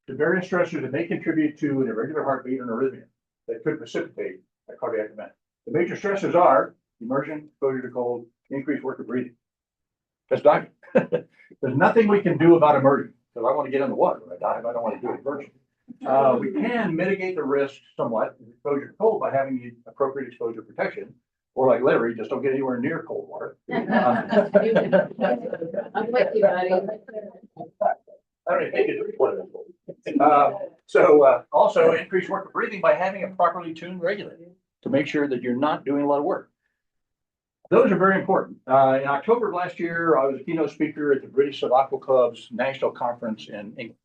to various stressors that may contribute to an irregular heartbeat and arrhythmia that could precipitate a cardiac event. The major stressors are immersion, exposure to cold, increased work of breathing. That's diving. There's nothing we can do about immersion, because I want to get in the water when I dive. I don't want to do immersion. We can mitigate the risk somewhat of exposure to cold by having the appropriate exposure protection, or like Larry, just don't get anywhere near cold water. I'm with you, buddy. I don't even think it's one of those. Also increase work of breathing by having a properly tuned regulator to make sure that you're not doing a lot of work. Those are very important. In October of last year, I was a keynote speaker at the British Aqua Club's national conference in England.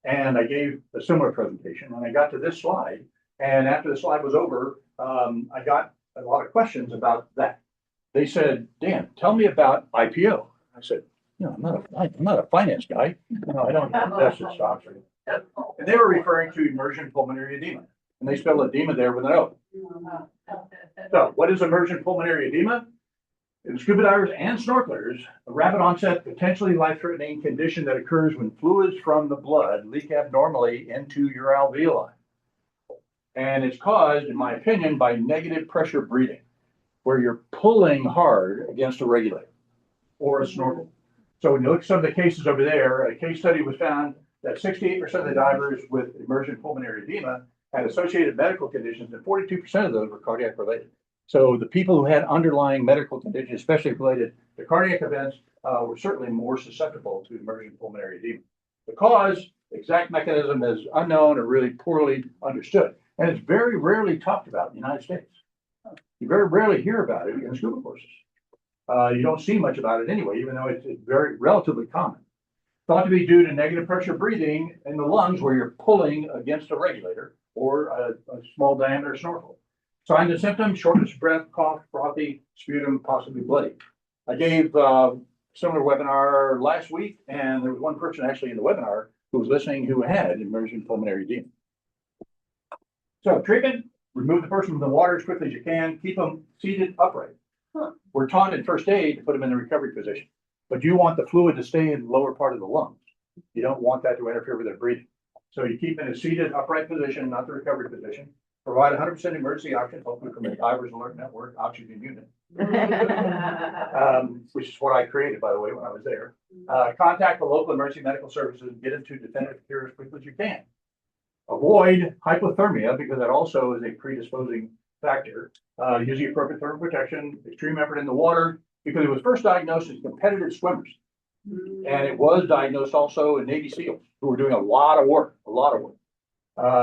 And I gave a similar presentation, and I got to this slide. And after the slide was over, I got a lot of questions about that. They said, Dan, tell me about IPO. I said, I'm not a finance guy. I don't invest in stocks. And they were referring to immersion pulmonary edema. And they spelled edema there with an O. So what is immersion pulmonary edema? In scuba divers and snorkelers, a rapid onset, potentially life-threatening condition that occurs when fluids from the blood leak abnormally into your alveoli. And it's caused, in my opinion, by negative pressure breathing, where you're pulling hard against a regulator or a snorkel. So when you look at some of the cases over there, a case study was found that 68% of the divers with immersion pulmonary edema had associated medical conditions, and 42% of those were cardiac related. So the people who had underlying medical conditions, especially related to cardiac events, were certainly more susceptible to immersion pulmonary edema. The cause, exact mechanism is unknown or really poorly understood. And it's very rarely talked about in the United States. You very rarely hear about it in scuba courses. You don't see much about it anyway, even though it's very relatively common. Thought to be due to negative pressure breathing in the lungs where you're pulling against a regulator or a small diameter snorkel. Signs and symptoms: shortness of breath, cough, frothy, sputum, possibly bloody. I gave a similar webinar last week, and there was one person actually in the webinar who was listening who had immersion pulmonary edema. So treatment: remove the person from the water as quickly as you can, keep them seated upright. We're taught in first aid to put them in the recovery position, but you want the fluid to stay in the lower part of the lungs. You don't want that to interfere with their breathing. So you keep in a seated upright position, not the recovery position. Provide 100% emergency oxygen, hopefully from a Divers Alert Network oxygen unit, which is what I created, by the way, when I was there. Contact the local emergency medical services and get into definitive care as quickly as you can. Avoid hypothermia, because that also is a predisposing factor. Use the appropriate thermal protection, extreme effort in the water, because it was first diagnosed as competitive swimmers. And it was diagnosed also in Navy SEALs who were doing a lot of work.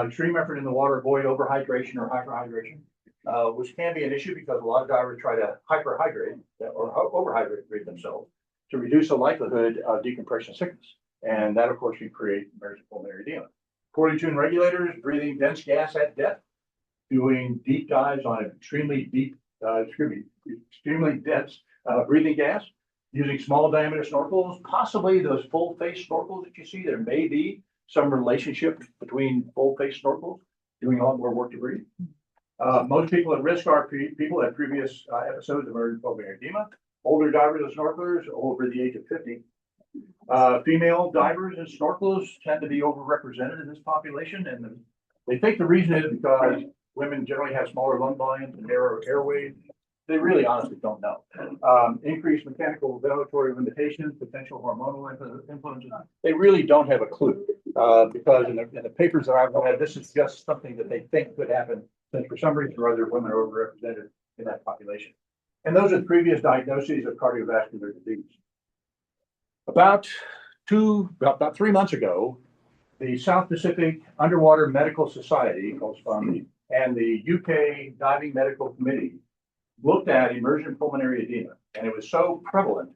Extreme effort in the water, avoid overhydration or hyperhydration, which can be an issue because a lot of divers try to hyperhydrate or overhydrate themselves to reduce the likelihood of decompression sickness. And that, of course, can create immersion pulmonary edema. Poorly tuned regulators, breathing dense gas at depth, doing deep dives on an extremely dense breathing gas, using small diameter snorkels, possibly those full face snorkels that you see. There may be some relationship between full face snorkels, doing a lot more work to breathe. Most people at risk are people that had previous episodes of immersion pulmonary edema, older divers and snorkelers over the age of 50. Female divers and snorkelers tend to be overrepresented in this population, and they think the reason is because women generally have smaller lung volumes and narrower airways. They really honestly don't know. Increased mechanical ventilatory limitations, potential hormonal influences. They really don't have a clue because in the papers that I've read, this is just something that they think could happen, since for some reason or other women are overrepresented in that population. And those are the previous diagnoses of cardiovascular disease. About 3 months ago, the South Pacific Underwater Medical Society, called SPAMI, and the UK Diving Medical Committee looked at emergent pulmonary edema, and it was so prevalent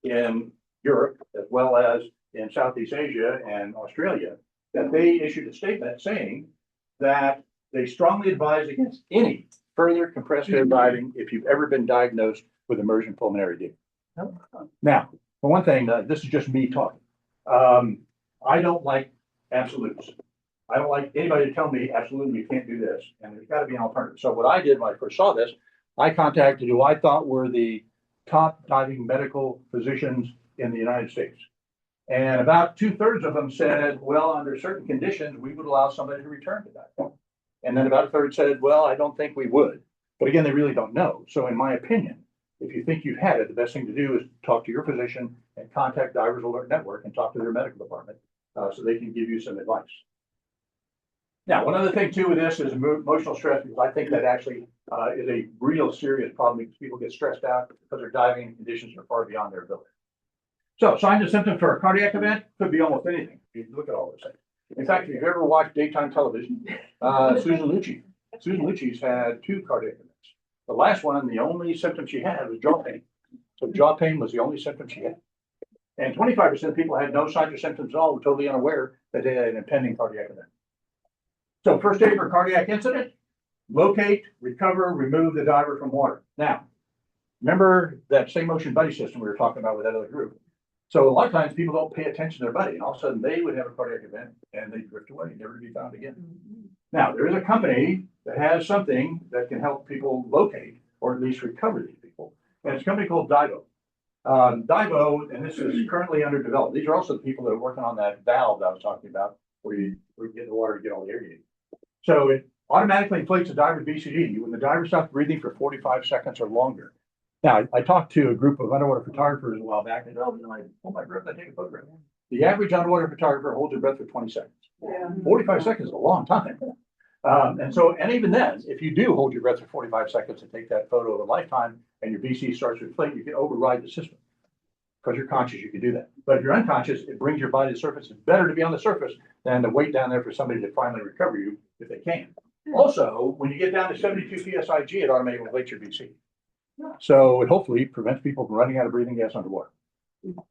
in Europe as well as in Southeast Asia and Australia that they issued a statement saying that they strongly advise against any further compressed air diving if you've ever been diagnosed with emergent pulmonary edema. Now, for one thing, this is just me talking. I don't like absolutes. I don't like anybody to tell me absolutely you can't do this, and there's got to be an alternative. So what I did when I first saw this, I contacted who I thought were the top diving medical physicians in the United States. And about 2/3 of them said, well, under certain conditions, we would allow somebody to return to that. And then about a third said, well, I don't think we would. But again, they really don't know. So in my opinion, if you think you've had it, the best thing to do is talk to your physician and contact Divers Alert Network and talk to their medical department so they can give you some advice. Now, one other thing too with this is emotional stress, because I think that actually is a real serious problem because people get stressed out because their diving conditions are far beyond their ability. So signs and symptoms for a cardiac event could be almost anything. If you look at all those things. In fact, if you've ever watched daytime television, Susan Lucci's had 2 cardiac events. The last one, the only symptom she had was jaw pain. So jaw pain was the only symptom she had. And 25% of people had no signs or symptoms at all, were totally unaware that they had an impending cardiac event. So first aid for cardiac incident, locate, recover, remove the diver from water. Now, remember that same motion buddy system we were talking about with that other group. So a lot of times people don't pay attention to their buddy, and all of a sudden they would have a cardiac event and they drift away, never to be found again. Now, there is a company that has something that can help people locate or at least recover these people, and it's a company called Divo. Divo, and this is currently under development. These are also the people that are working on that valve that I was talking about, where you get in the water and get all the air you need. So it automatically inflates the diver's BCD when the diver stops breathing for 45 seconds or longer. Now, I talked to a group of underwater photographers a while back, and I hold my breath, I take a photograph. The average underwater photographer holds their breath for 20 seconds. 45 seconds is a long time. And even then, if you do hold your breath for 45 seconds and take that photo of a lifetime and your BC starts to inflate, you can override the system. Because you're conscious, you can do that. But if you're unconscious, it brings your body to the surface. It's better to be on the surface than to wait down there for somebody to finally recover you if they can. Also, when you get down to 72 PSIG, it automatically inflates your BC. So it hopefully prevents people from running out of breathing gas underwater.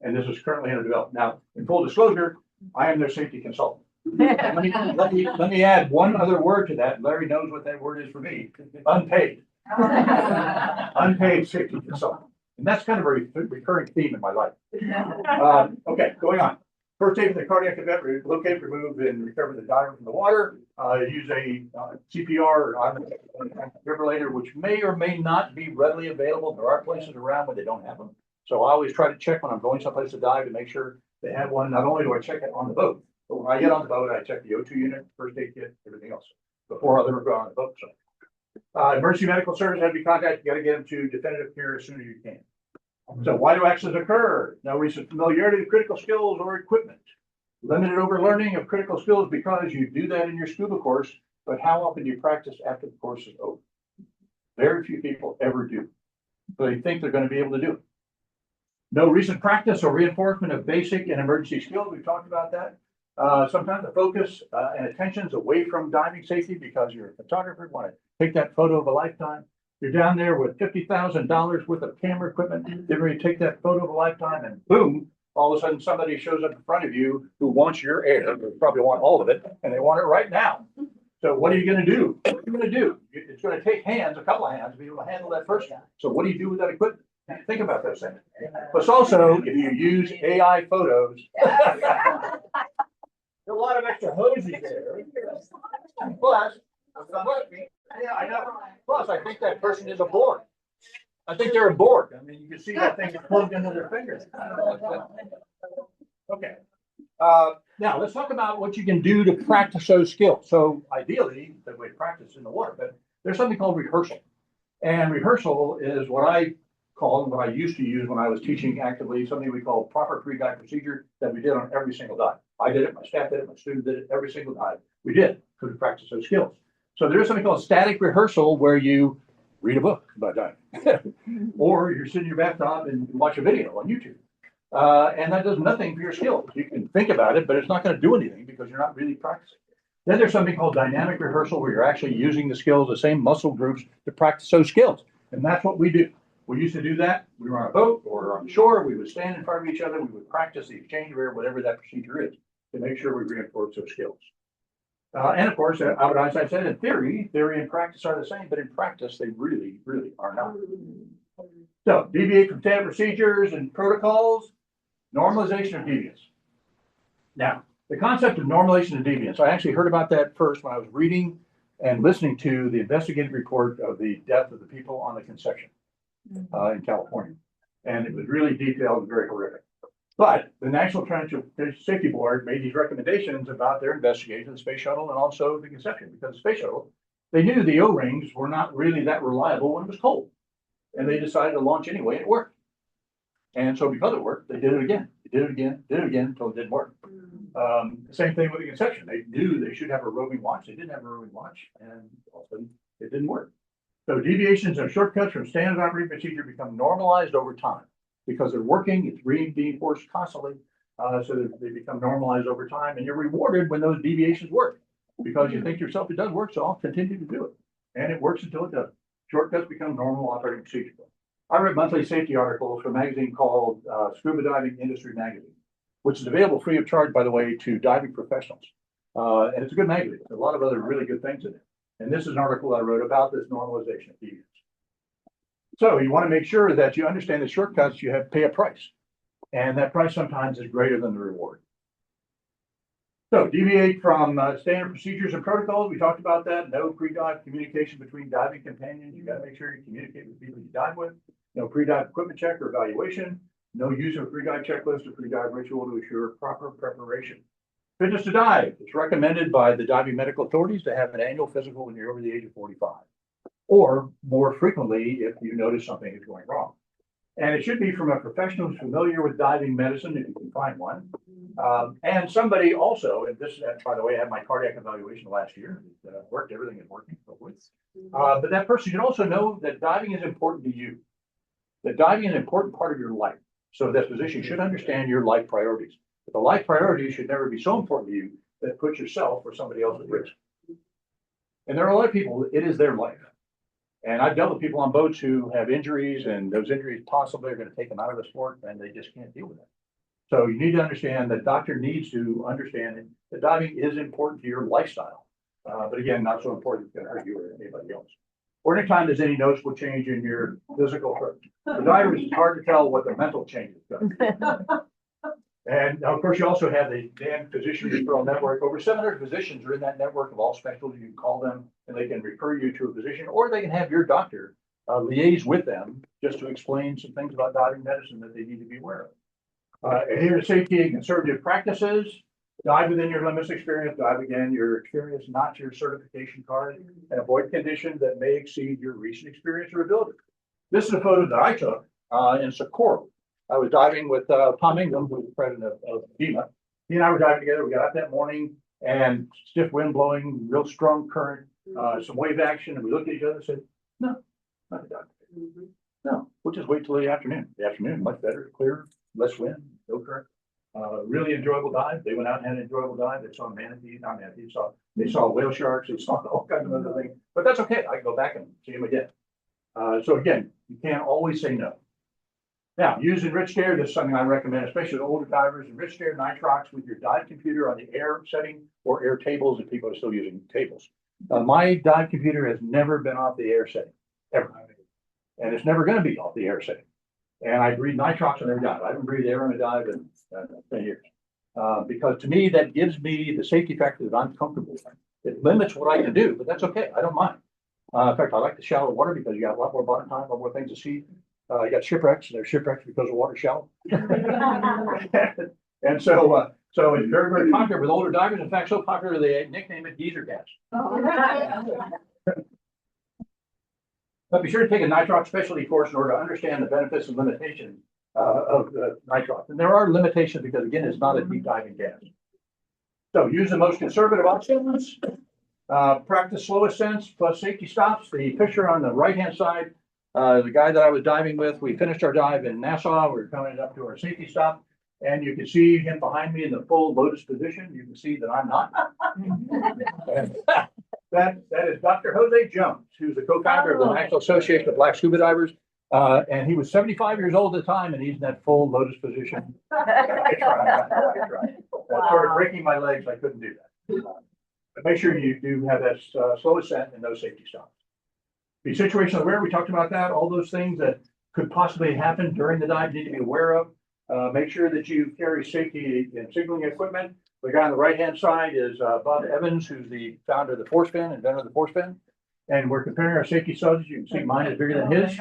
And this is currently under development. Now, in full disclosure, I am their safety consultant. Let me add one other word to that. Larry knows what that word is for me. Unpaid. Unpaid safety consultant. And that's kind of a recurring theme in my life. Okay, going on. First aid for the cardiac event, locate, remove, and recover the diver from the water. Use a CPR or defibrillator, which may or may not be readily available. There are places around where they don't have them. So I always try to check when I'm going someplace to dive to make sure they have one. Not only do I check it on the boat, but when I get on the boat, I check the O2 unit, first aid kit, everything else before I'll ever go on the boat. So emergency medical service has to be contacted. You got to get them to definitive care as soon as you can. So why do accidents occur? No recent familiarity with critical skills or equipment. Limited overlearning of critical skills because you do that in your scuba course, but how often do you practice after the course is over? Very few people ever do. So they think they're going to be able to do it. No recent practice or reinforcement of basic and emergency skills. We've talked about that. Sometimes the focus and attention is away from diving safety because you're a photographer, want to take that photo of a lifetime. You're down there with $50,000 worth of camera equipment, getting ready to take that photo of a lifetime, and boom, all of a sudden somebody shows up in front of you who wants your air, they probably want all of it, and they want it right now. So what are you going to do? What are you going to do? It's going to take hands, a couple of hands, to be able to handle that person. So what do you do with that equipment? Think about those things. But also, if you use AI photos, there's a lot of extra hoses there. Plus, yeah, I know. Plus, I think that person is a Borg. I think they're a Borg. I mean, you can see that thing plugged into their fingers. Okay. Now let's talk about what you can do to practice those skills. So ideally, the way to practice in the water, but there's something called rehearsal. And rehearsal is what I call, and what I used to use when I was teaching actively, something we call proper pre-dive procedure that we did on every single dive. I did it, my staff did it, my student did it, every single dive we did to practice those skills. So there is something called static rehearsal where you read a book about diving, or you're sitting in your bathtub and watch a video on YouTube. And that does nothing for your skills. You can think about it, but it's not going to do anything because you're not really practicing. Then there's something called dynamic rehearsal where you're actually using the skills, the same muscle groups to practice those skills. And that's what we do. We used to do that. We were on a boat or on the shore. We would stand in front of each other. We would practice the exchange of air, whatever that procedure is, to make sure we reinforce those skills. And of course, Albert Einstein said, in theory and practice are the same, but in practice, they really, really are not. So deviate from standard procedures and protocols, normalization of deviance. Now, the concept of normalization of deviance, I actually heard about that first when I was reading and listening to the investigative report of the death of the people on the Conception in California. And it was really detailed and very horrific. But the National Transportation Safety Board made these recommendations about their investigation of the space shuttle and also the Conception, because the space shuttle, they knew the O-rings were not really that reliable when it was cold. And they decided to launch anyway, and it worked. And so because it worked, they did it again. They did it again, until it didn't work. Same thing with the Conception. They knew they should have a roving watch. They didn't have a roving watch, and all of a sudden it didn't work. So deviations and shortcuts from standard operating procedure become normalized over time because they're working. It's reinforced constantly, so that they become normalized over time, and you're rewarded when those deviations work because you think to yourself, it does work, so I'll continue to do it. And it works until it doesn't. Shortcuts become normal operating procedure. I read monthly safety articles from a magazine called Scuba Diving Industry Magazine, which is available free of charge, by the way, to diving professionals. And it's a good magazine. There's a lot of other really good things in it. And this is an article I wrote about this normalization of deviance. So you want to make sure that you understand the shortcuts, you have to pay a price. And that price sometimes is greater than the reward. So deviate from standard procedures and protocols. We talked about that. No pre-dive communication between diving companions. You got to make sure you communicate with people you dive with. No pre-dive equipment check or evaluation. No use of a pre-dive checklist or pre-dive ritual to assure proper preparation. Fitness to dive. It's recommended by the diving medical authorities to have an annual physical when you're over the age of 45. Or more frequently if you notice something is going wrong. And it should be from a professional who's familiar with diving medicine, if you can find one. And somebody also, and this, by the way, I had my cardiac evaluation last year. It worked, everything is working, hopefully. But that person should also know that diving is important to you. That diving is an important part of your life. So that physician should understand your life priorities. But the life priorities should never be so important to you that it puts yourself or somebody else at risk. And there are a lot of people, it is their life. And I've dealt with people on boats who have injuries, and those injuries possibly are going to take them out of the sport, and they just can't deal with it. So you need to understand that doctor needs to understand that diving is important to your lifestyle. But again, not so important it's going to hurt you or anybody else. Or anytime there's any noticeable change in your physical, the divers, it's hard to tell what the mental change is going to be. And of course, you also have the Dan Physician Referral Network. Over 700 physicians are in that network of all specialties. You can call them and they can refer you to a physician, or they can have your doctor liaise with them just to explain some things about diving medicine that they need to be aware of. Adhere to safety and conservative practices. Dive within your limits experience. Dive again, your experience, not your certification card. And avoid conditions that may exceed your recent experience or ability. This is a photo that I took in Socorro. I was diving with Tom Ingham, who was the president of DEMA. He and I were diving together. We got up that morning and stiff wind blowing, real strong current, some wave action. And we looked at each other and said, no, not a dive. No, we'll just wait till the afternoon. The afternoon, much better, clearer, less wind, no current. Really enjoyable dive. They went out and had an enjoyable dive. They saw manatees, not manatees, they saw whale sharks, they saw all kinds of other things. But that's okay. I can go back and see them again. So again, you can't always say no. Now, use enriched air. This is something I recommend, especially to older divers. Enriched air nitrox with your dive computer on the air setting or air tables if people are still using tables. My dive computer has never been off the air setting, ever. And it's never going to be off the air setting. And I breathe nitrox on every dive. I haven't breathed air on a dive in 10 years. Because to me, that gives me the safety factor that I'm comfortable with. It limits what I can do, but that's okay. I don't mind. In fact, I like the shallow water because you got a lot more bottom time, a lot more things to see. You got shipwrecks, and they're shipwrecks because the water's shallow. And so So it's very, very popular with older divers. In fact, so popular they nickname it geezer gas. But be sure to take a nitrox specialty course in order to understand the benefits and limitations of nitrox. And there are limitations because, again, it's not a deep diving gas. So use the most conservative options. Practice slow ascents plus safety stops. The picture on the right-hand side, the guy that I was diving with, we finished our dive in Nassau. We were coming up to our safety stop. And you can see him behind me in the full lotus position. You can see that I'm not. That is Dr. Jose Jones, who's the co-founder of the National Association of Black Scuba Divers. And he was 75 years old at the time, and he's in that full lotus position. I tried. That's sort of breaking my legs. I couldn't do that. But make sure you do have that slow ascent and no safety stops. The situational aware, we talked about that. All those things that could possibly happen during the dive you need to be aware of. Make sure that you carry safety and signaling equipment. The guy on the right-hand side is Bob Evans, who's the founder of the force fin, inventor of the force fin. And we're comparing our safety studs. You can see mine is bigger than his.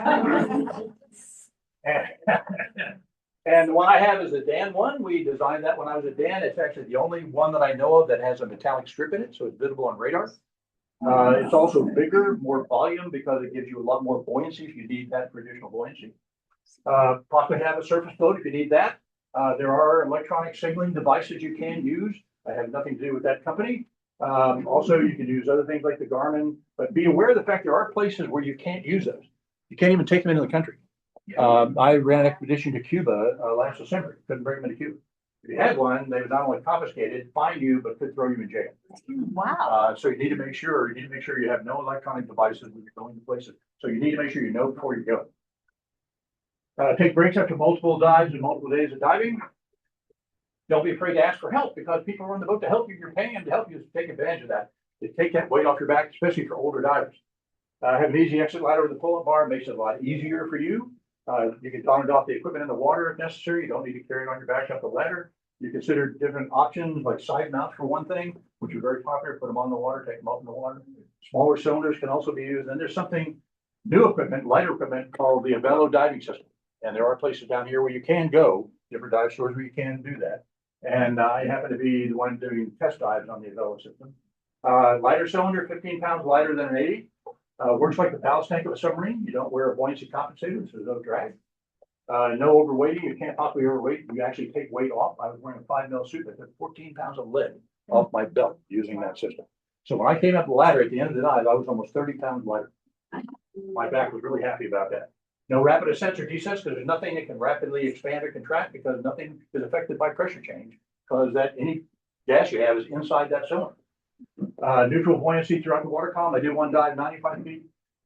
And the one I have is the Dan one. We designed that when I was at Dan. It's actually the only one that I know of that has a metallic strip in it, so it's visible on radar. It's also bigger, more volume because it gives you a lot more buoyancy if you need that for additional buoyancy. Possibly have a surface boat if you need that. There are electronic signaling devices you can use. I have nothing to do with that company. Also, you can use other things like the Garmin, but be aware of the fact there are places where you can't use those. You can't even take them into the country. I ran an expedition to Cuba last December. Couldn't bring them into Cuba. If you had one, they would not only confiscate it, fine you, but could throw you in jail. Wow. So you need to make sure you have no electronic devices when you're going to places. So you need to make sure you know before you go. Take breaks after multiple dives and multiple days of diving. Don't be afraid to ask for help because people are on the boat to help you. You're paying them to help you. Take advantage of that. To take that weight off your back, especially for older divers. Have an easy exit ladder with a pull-up bar. Makes it a lot easier for you. You can down and off the equipment in the water if necessary. You don't need to carry it on your back up the ladder. You consider different options like side mounts for one thing, which are very popular. Put them on the water, take them up in the water. Smaller cylinders can also be used. And there's something new equipment, lighter equipment called the Avelo diving system. And there are places down here where you can go, different dive stores where you can do that. And I happen to be the one doing test dives on the Avelo system. Lighter cylinder, 15 pounds lighter than an 80. Works like the ballast tank of a submarine. You don't wear a buoyancy compensator, so there's no drag. No overweighting. You can't possibly overweight. You actually take weight off. I was wearing a 5 mil suit that took 14 pounds of lead off my belt using that system. So when I came up the ladder at the end of the dive, I was almost 30 pounds lighter. My back was really happy about that. No rapid ascents or descents because there's nothing that can rapidly expand or contract because nothing is affected by pressure change because that any gas you have is inside that cylinder. Neutral buoyancy throughout the water column. I did one dive 95 feet,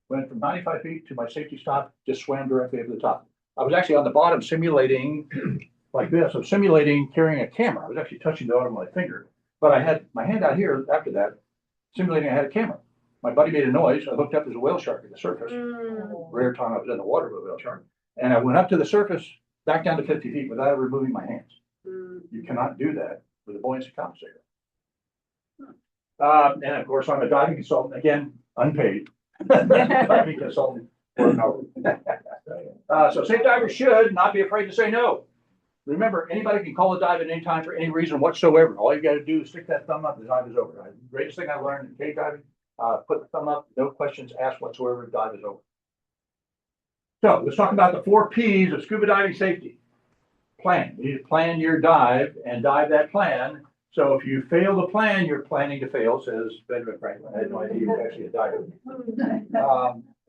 went from 95 feet to my safety stop, just swam directly over the top. I was actually on the bottom simulating like this. I'm simulating carrying a camera. I was actually touching the bottom of my finger, but I had my hand out here after that, simulating I had a camera. My buddy made a noise. I looked up, there's a whale shark at the surface. Rare time I was in the water with a whale shark. And I went up to the surface, back down to 50 feet without removing my hands. You cannot do that with a buoyancy compensator. And of course, I'm a diving consultant, again, unpaid. Diving consultant for an hour. So safe divers should not be afraid to say no. Remember, anybody can call a dive at any time for any reason whatsoever. All you got to do is stick that thumb up, the dive is over. The greatest thing I learned in cave diving, put the thumb up, no questions asked whatsoever, the dive is over. So let's talk about the 4 P's of scuba diving safety. Plan. You need to plan your dive and dive that plan. So if you fail the plan, you're planning to fail, says Benjamin Franklin. I had no idea he was actually a diver.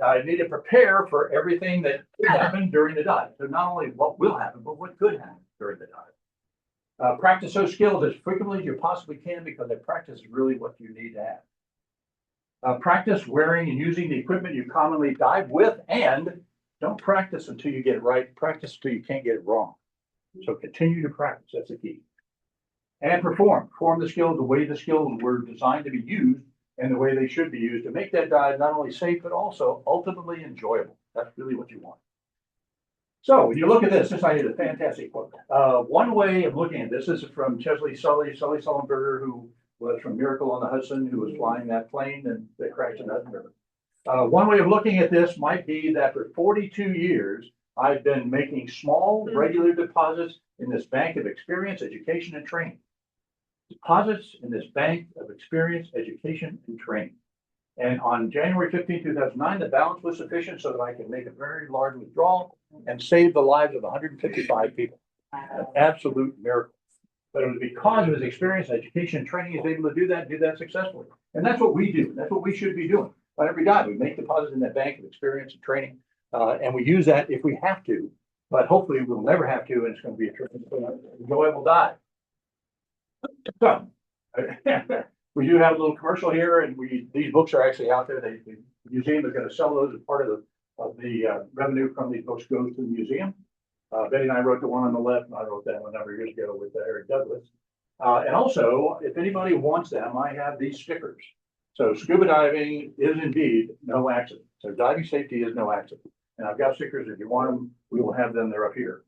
I need to prepare for everything that could happen during the dive. So not only what will happen, but what could happen during the dive. Practice those skills as frequently as you possibly can because that practice is really what you need to have. Practice wearing and using the equipment you commonly dive with, and don't practice until you get it right. Practice until you can't get it wrong. So continue to practice. That's the key. And perform the skills the way the skills were designed to be used and the way they should be used to make that dive not only safe, but also ultimately enjoyable. That's really what you want. So when you look at this I did a fantastic quote. One way of looking at this is from Sully Sullenberger, who was from Miracle on the Hudson, who was flying that plane and that crashed in the Hudson River. One way of looking at this might be that for 42 years, I've been making small, regular deposits in this bank of experience, education, and training. deposits in this bank of experience, education, and training. And on January 15, 2009, the balance was sufficient so that I could make a very large withdrawal and save the lives of 155 people. An absolute miracle. But it was because of his experience, education, and training, he's able to do that successfully. And that's what we do. That's what we should be doing. On every dive, we make deposits in that bank of experience and training, and we use that if we have to. But hopefully, we'll never have to, and it's going to be a enjoyable dive. So, we do have a little commercial here, and these books are actually out there. The museum is going to sell those as part of the revenue from these books goes to the museum. Betty and I wrote the one on the left, and I wrote that one a number of years ago with Eric Douglas. And also, if anybody wants them, I have these stickers. So scuba diving is indeed no accident. So diving safety is no accident. And I've got stickers. If you want them, we will have them. They're up here.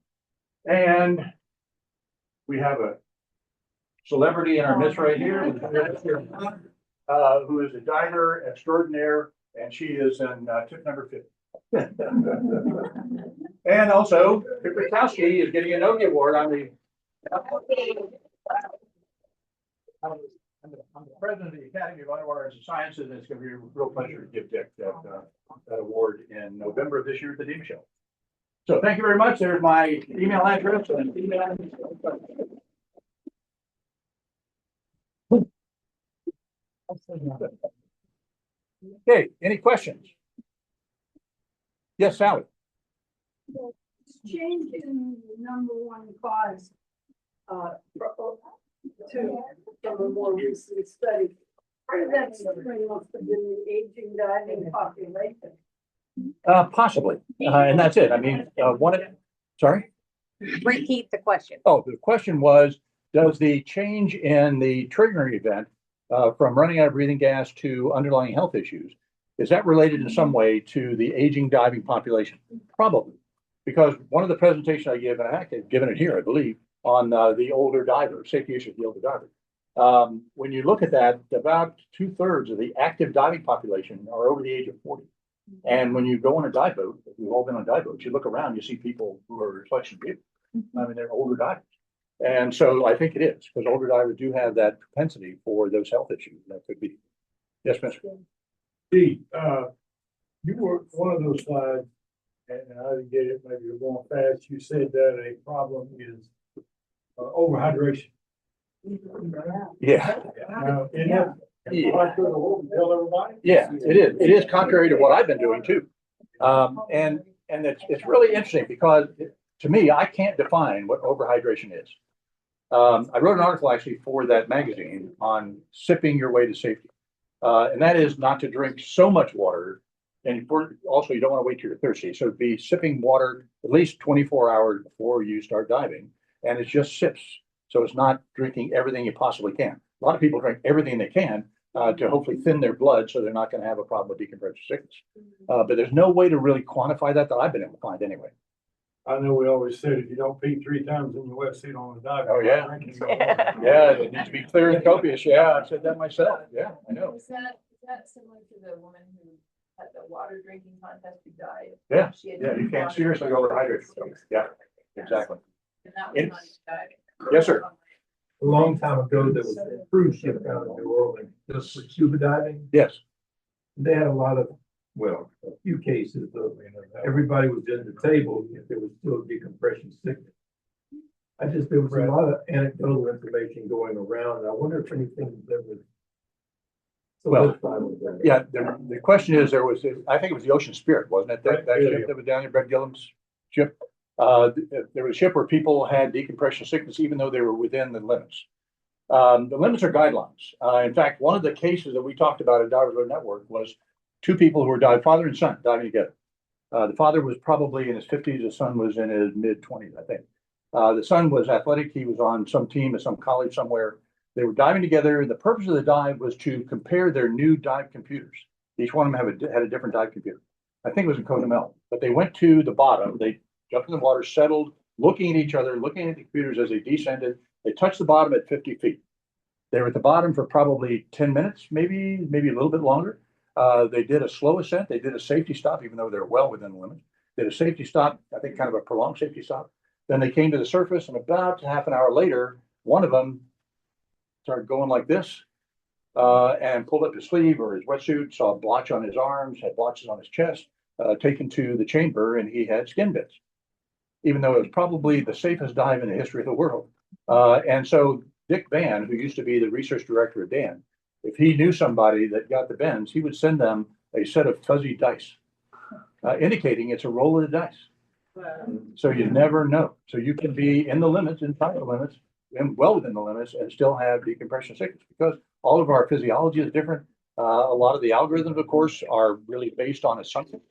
And we have a celebrity in our midst right here, who is a diver extraordinaire, and she is in tip number 50. And also, Pip Rikowski is getting a Nogi Award on the. I'm the president of the Academy of Underwater Arts and Sciences, and it's going to be a real pleasure to give Dick that award in November of this year at the DEMA show. So thank you very much. There's my email address and email. Okay, any questions? Yes, Sally. Change in the number one cause from a more recent study. Part of that suffering must have been the aging diving population. Possibly, and that's it. I mean, sorry? Repeat the question. Oh, the question was, does the change in the triggering event from running out of breathing gas to underlying health issues, is that related in some way to the aging diving population? Probably, because one of the presentations I give, and I've given it here, I believe, on the older diver, safety issues of the older diver. When you look at that, about 2/3 of the active diving population are over the age of 40. And when you go on a dive boat, if we've all been on dive boats, you look around, you see people who are reflection people. I mean, they're older divers. And so I think it is, because older divers do have that propensity for those health issues. That could be. Yes, Mr. Steve, you were one of those slides, and I didn't get it, maybe you're going fast. You said that a problem is overhydration. Yeah. Yeah. Tell everybody? Yeah, it is. It is contrary to what I've been doing too. And it's really interesting because to me, I can't define what overhydration is. I wrote an article actually for that magazine on sipping your way to safety. And that is not to drink so much water. And also, you don't want to wait till you're thirsty. So be sipping water at least 24 hours before you start diving. And it's just sips. So it's not drinking everything you possibly can. A lot of people drink everything they can to hopefully thin their blood so they're not going to have a problem with decompression sickness. But there's no way to really quantify that I've been able to find anyway. I know we always said if you don't pee 3 times in your wetsuit on the dive. Oh, yeah. Yeah, it needs to be clear and copious. Yeah, I've said that myself. Yeah, I know. Is that similar to the woman who had the water drinking contest who died? Yeah, She had yeah, you can't water seriously for overhydrate. 6 days. Yeah, exactly. And that was It's- not even diving. Yes, sir. A long time ago, there was a cruise ship out in New Orleans, just for scuba diving. Yes. They had a lot of, well, a few cases of, everybody was at the table if there was still decompression sickness. There was a lot of anecdotal information going around, and I wonder if anything that was. Well, yeah, the question is, I think it was the Ocean Spirit, wasn't it? That ship that was down there, Brett Gillam's ship. There was a ship where people had decompression sickness, even though they were within the limits. The limits are guidelines. In fact, one of the cases that we talked about at Divers Road Network was 2 people who were father and son diving together. The father was probably in his 50s. The son was in his mid-20s, I think. The son was athletic. He was on some team at some college somewhere. They were diving together. The purpose of the dive was to compare their new dive computers. Each one of them had a different dive computer. I think it was in Cozumel. But they went to the bottom. They jumped in the water, settled, looking at each other, looking at the computers as they descended. They touched the bottom at 50 feet. They were at the bottom for probably 10 minutes, maybe a little bit longer. They did a slow ascent. They did a safety stop, even though they were well within the limits. Did a safety stop, I think kind of a prolonged safety stop. Then they came to the surface, and about half an hour later, one of them started going like this, and pulled up his sleeve or his wetsuit, saw a blotch on his arms, had blotches on his chest, taken to the chamber, and he had skin bits, even though it was probably the safest dive in the history of the world. And so Dick Van, who used to be the research director at Dan, if he knew somebody that got the bends, he would send them a set of fuzzy dice, indicating it's a roll of the dice. So you never know. So you can be in the limits, inside the limits, and well within the limits, and still have decompression sickness because all of our physiology is different. A lot of the algorithms, of course, are really based on assumptions.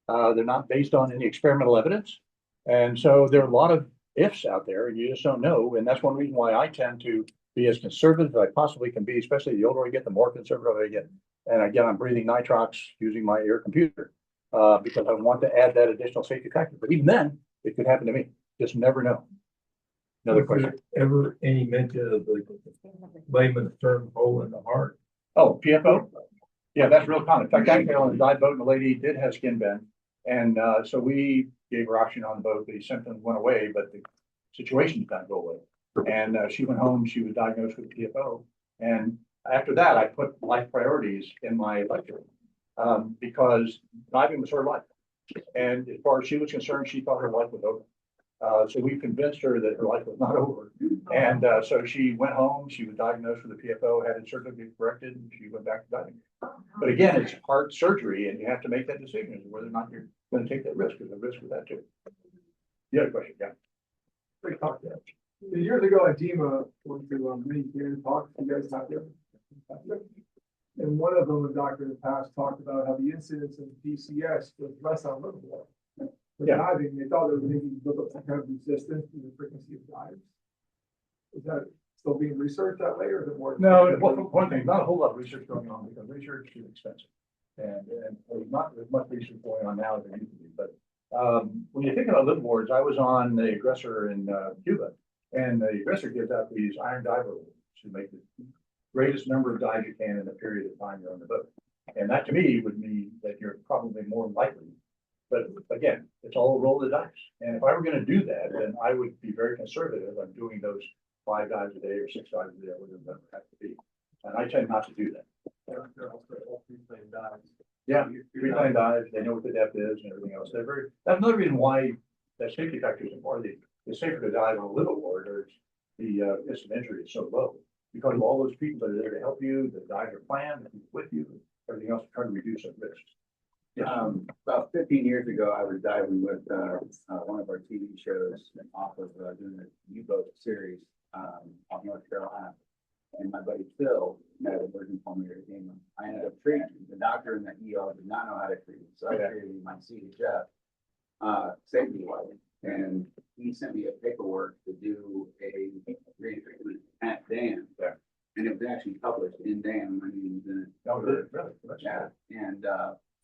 They're not based on any experimental evidence. And so there are a lot of ifs out there, and you just don't know. And that's one reason why I tend to be as conservative as I possibly can be, especially the older I get, the more conservative I get. And again, I'm breathing nitrox using my air computer because I want to add that additional safety factor. But even then, it could happen to me. Just never know. Another question. Ever any mention of the layman's term hole in the heart? Oh, PFO? Yeah, that's real common. In fact, actually on a dive boat, and the lady did have skin bend. And so we gave her oxygen on the boat. The symptoms went away, but the situation did not go away. And she went home. She was diagnosed with PFO. And after that, I put life priorities in my lecture because diving was her life. And as far as she was concerned, she thought her life was over. So we convinced her that her life was not over. And so she went home, she was diagnosed with a PFO, had it surgically corrected, and she went back to diving. But again, it's heart surgery, and you have to make that decision as to whether or not you're going to take that risk. There's a risk with that too. The other question, yeah. Great talk there. Years ago at DEMA, went to many hearing talks, you guys have there. And one of them, the doctor in the past talked about how the incidence of DCS was less on livable. With Yeah. diving, they thought it was maybe build up some kind of resistance to the frequency of dives. Is that still being researched that way, or is it more? No, one thing, not a whole lot of research going on because research is expensive. And there's not as much research going on now as there used to be. But when you think about liveaboards, I was on the aggressor in Cuba, and the aggressor gives out these iron diver awards to make the greatest number of dives you can in the period of time you're on the boat. And that to me would mean that you're probably more likely. But again, it's all a roll of the dice. And if I were going to do that, then I would be very conservative on doing those 5 dives a day or 6 dives a day, whatever that have to be. And I tend not to do that. Yeah, 3-plane dives, they know what the depth is and everything else. That's another reason why that safety factor is important. It's safer to dive on a liveaboard or the risk of injury is so low because of all those people that are there to help you, the dives are planned, the people with you, everything else to try to reduce that risk. About 15 years ago, I was diving with one of our TV shows off of doing a U-boat series off North Carolina. And my buddy Phil had a virgin pulmonary edema. I ended up treating him. The doctor in the ER did not know how to treat him. So I treated him my CHF safety wise. And he sent me a paperwork to do a reinfectant at Dan. Yeah. And it was actually published in Dan. My name was in it. Oh, really? Yeah. And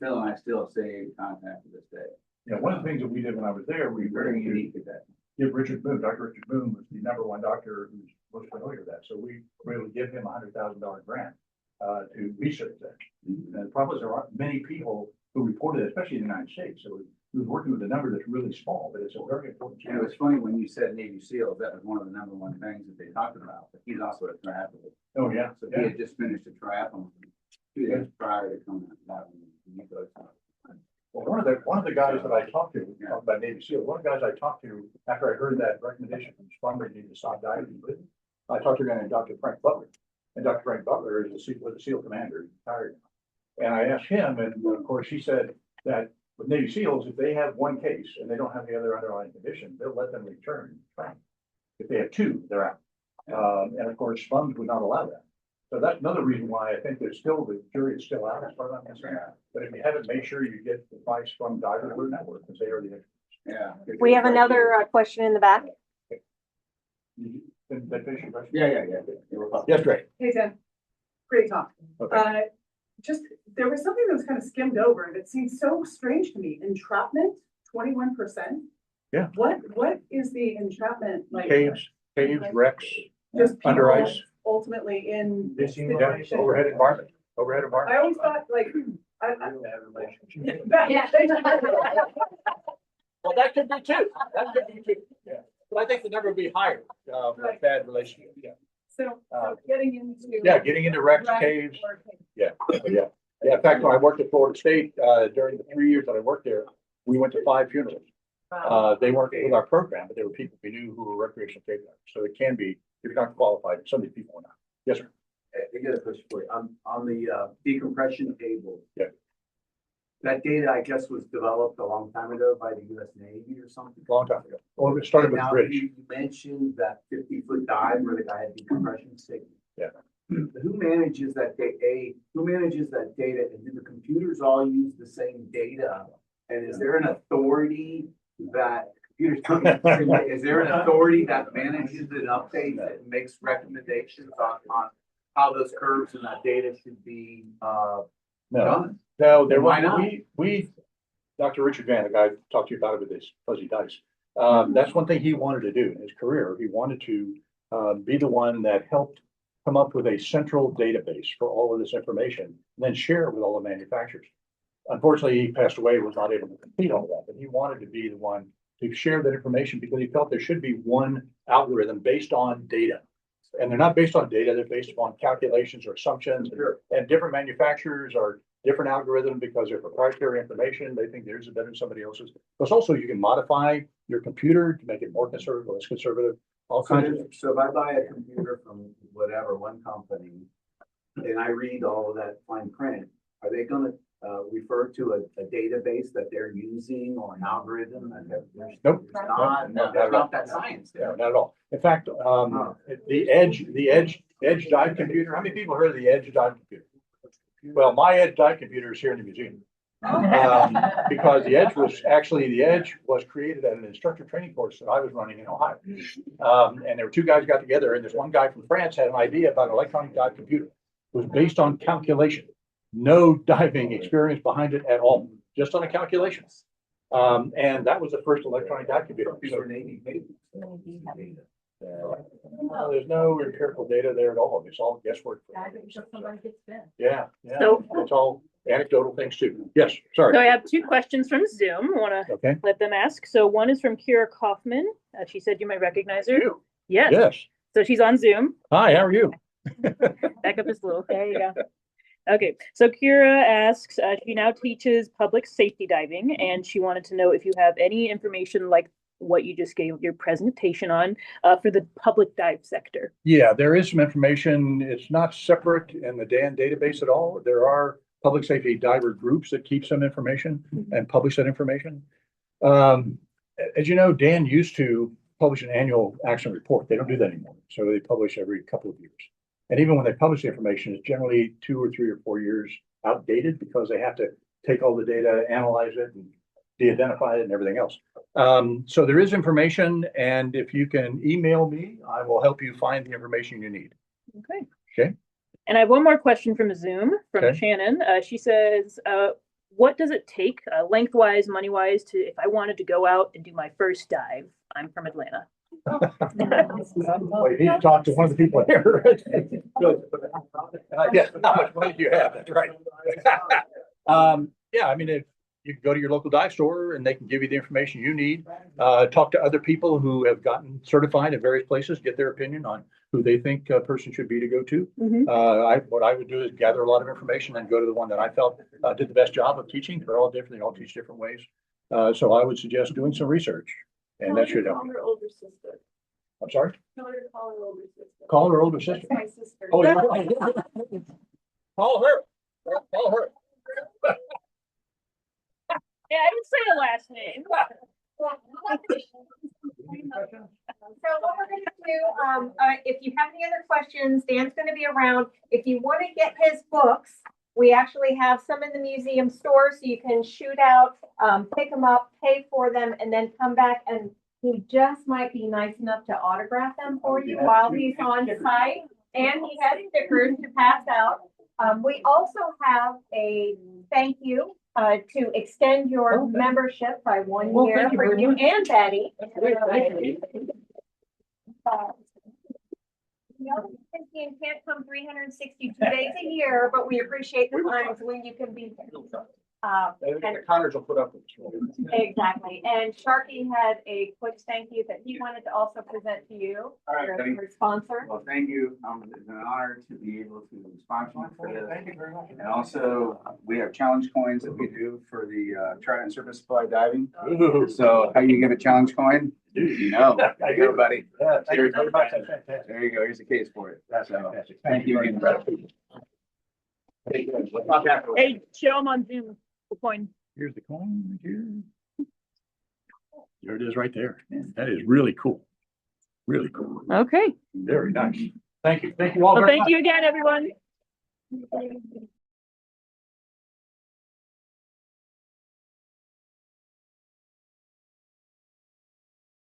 Phil and I still stay in contact to this day. Yeah, one of the things that we did when I was there, we Very unique at that. give Richard Boone, Dr. Richard Boone was the #1 doctor who's most familiar with that. So we were able to give him a $100,000 grant to research that. And the problem is there aren't many people who reported it, especially in the United States. So he was working with a number that's really small, but it's a very important. And it was funny when you said Navy SEALs, that was one of the #1 things that they talked about. But he's also a triathlete. Oh, yeah. So he had just finished a triathlon 2 days prior to coming out of that one. Well, one of the guys that I talked to, talking about Navy SEAL, one of the guys I talked to after I heard that recommendation from Sprung to stop diving, I talked to a guy named Dr. Frank Butler. And Dr. Frank Butler is a SEAL commander, he's retired. And I asked him, and of course, he said that with Navy SEALs, if they have 1 case and they don't have the other underlying condition, they'll let them return and train. If they have 2, they're out. And of course, Sprung would not allow that. So that's another reason why I think there's still, the jury is still out as far as I'm concerned. But if you haven't, make sure you get the advice from Diver Alert Network, because they are the experts. Yeah. We have another question in the back. Did that finish your question? Yeah. Yes, Greg. Hey, Tim. Great talk. Okay. Just, there was something that was kind of skimmed over that seems so strange to me. Entrapment, 21%. Yeah. What is the entrapment like? Caves, wrecks, Just under people ice. ultimately in this Yeah, situation. overhead environment. I always thought like, Yeah. Well, that could be too. Yeah. But I think the number would be higher, for a bad relationship. Yeah. So getting into. Getting into wrecks, caves. Yeah. Yeah. In fact, when I worked at Florida State, during the 3 years that I worked there, we went to 5 funerals. They weren't with our program, but they were people we knew who were recreational cave divers. So it can be, if you're not qualified, some of these people are not. Yes, sir. I got a question for you. On the decompression table. Yeah. That data, I guess, was developed a long time ago by the US Navy or something. Long time ago. Well, it started with the Now, British. you mentioned that 50-foot dive where the guy had decompression sickness. Yeah. Who manages that data? Who manages that data? And do the computers all use the same data? And is there an authority that computers don't use the same data? Is there an authority that manages and updates and makes recommendations on how those curves and that data should be done? No, there Why was, not? we, Dr. Richard Van, the guy I talked to you about it with his fuzzy dice. That's one thing he wanted to do in his career. He wanted to be the one that helped come up with a central database for all of this information, and then share it with all the manufacturers. Unfortunately, he passed away, was not able to complete all that, but he wanted to be the one to share that information because he felt there should be one algorithm based on data. And they're not based on data, they're based upon calculations or assumptions. And different manufacturers are different algorithms because they're proprietary information. They think theirs is better than somebody else's. Plus also you can modify your computer to make it more conservative, less conservative, all kinds of things. So if I buy a computer from whatever, one company, and I read all of that fine print, are they gonna refer to a database that they're using or an algorithm that there's Nope. there's not that science Yeah, there? not at all. In fact, the Edge dive computer, how many people heard of the Edge dive computer? Well, my Edge dive computer is here in the museum. Because the Edge was created at an instructor training course that I was running in Ohio. And there were two guys got together, and this one guy from France had an idea about an electronic dive computer. It was based on calculation, no diving experience behind it at all, just on a calculation. And that was the first electronic dive computer. So, there's no empirical data there at all. It's all guesswork. Yeah, So- it's all anecdotal things too. Yes, sorry. So I have two questions from Zoom. I want to Okay. let them ask. So one is from Kira Kaufman. She said you might recognize her. You. Yes. Yes. So she's on Zoom. Hi, how are you? Back up just a little. There you go. Okay. So Kira asks, she now teaches public safety diving, and she wanted to know if you have any information like what you just gave your presentation on for the public dive sector. Yeah, there is some information. It's not separate in the Dan database at all. There are public safety diver groups that keep some information and publish that information. As you know, Dan used to publish an annual action report. They don't do that anymore. So they publish every couple of years. And even when they publish the information, it's generally 2 or 3 or 4 years outdated because they have to take all the data, analyze it, and de-identify it and everything else. So there is information, and if you can email me, I will help you find the information you need. Okay. Okay. And I have one more question from Zoom from Okay. Shannon. She says, what does it take lengthwise, money-wise, to if I wanted to go out and do my first dive? I'm from Atlanta. Well, you need to talk to one of the people here. Good. Yes, how much money do you have? That's right. Yeah, I mean, if you can go to your local dive store and they can give you the information you need. Talk to other people who have gotten certified at various places, get their opinion on who they think a person should be to go to. What I would do is gather a lot of information and go to the one that I felt did the best job of teaching. They're all different. They all teach different ways. So I would suggest doing some research, and that should help. Call her older sister. I'm sorry? Tell her to call her older sister. Call her older sister. That's my sister. Oh, yeah. Call her. Call her. Yeah, I didn't say the last name. So what we're gonna do, if you have any other questions, Dan's gonna be around. If you want to get his books, we actually have some in the museum store, so you can shoot out, pick them up, pay for them, and then come back, and he just might be nice enough to autograph them for you while he's on site. And he has stickers to pass out. We also have a thank you to extend your membership by 1 Well, year thank you for very you much. and Betty. You can't come 362 days a year, but we appreciate the times when you can be here. And Connors will put up with exactly. And Sharky had a quick thank you that he wanted to also present to you, All right, thank your sponsor. Well, thank you. It's an honor to be able to sponsor you for this. Thank you very much. And also, we have challenge coins that we do for the Trident Surface Supply Diving. So how you get a challenge coin? No. There you go, buddy. There you go. Here's a case for it. That's So, fantastic. thank you again. We'll talk afterwards. Hey, show them on Zoom, the coin. Here's the coin right here. There it is right there. That is really cool. Really cool. Okay. Very nice. Thank you. Thank you all Well, very thank much. you again, everyone.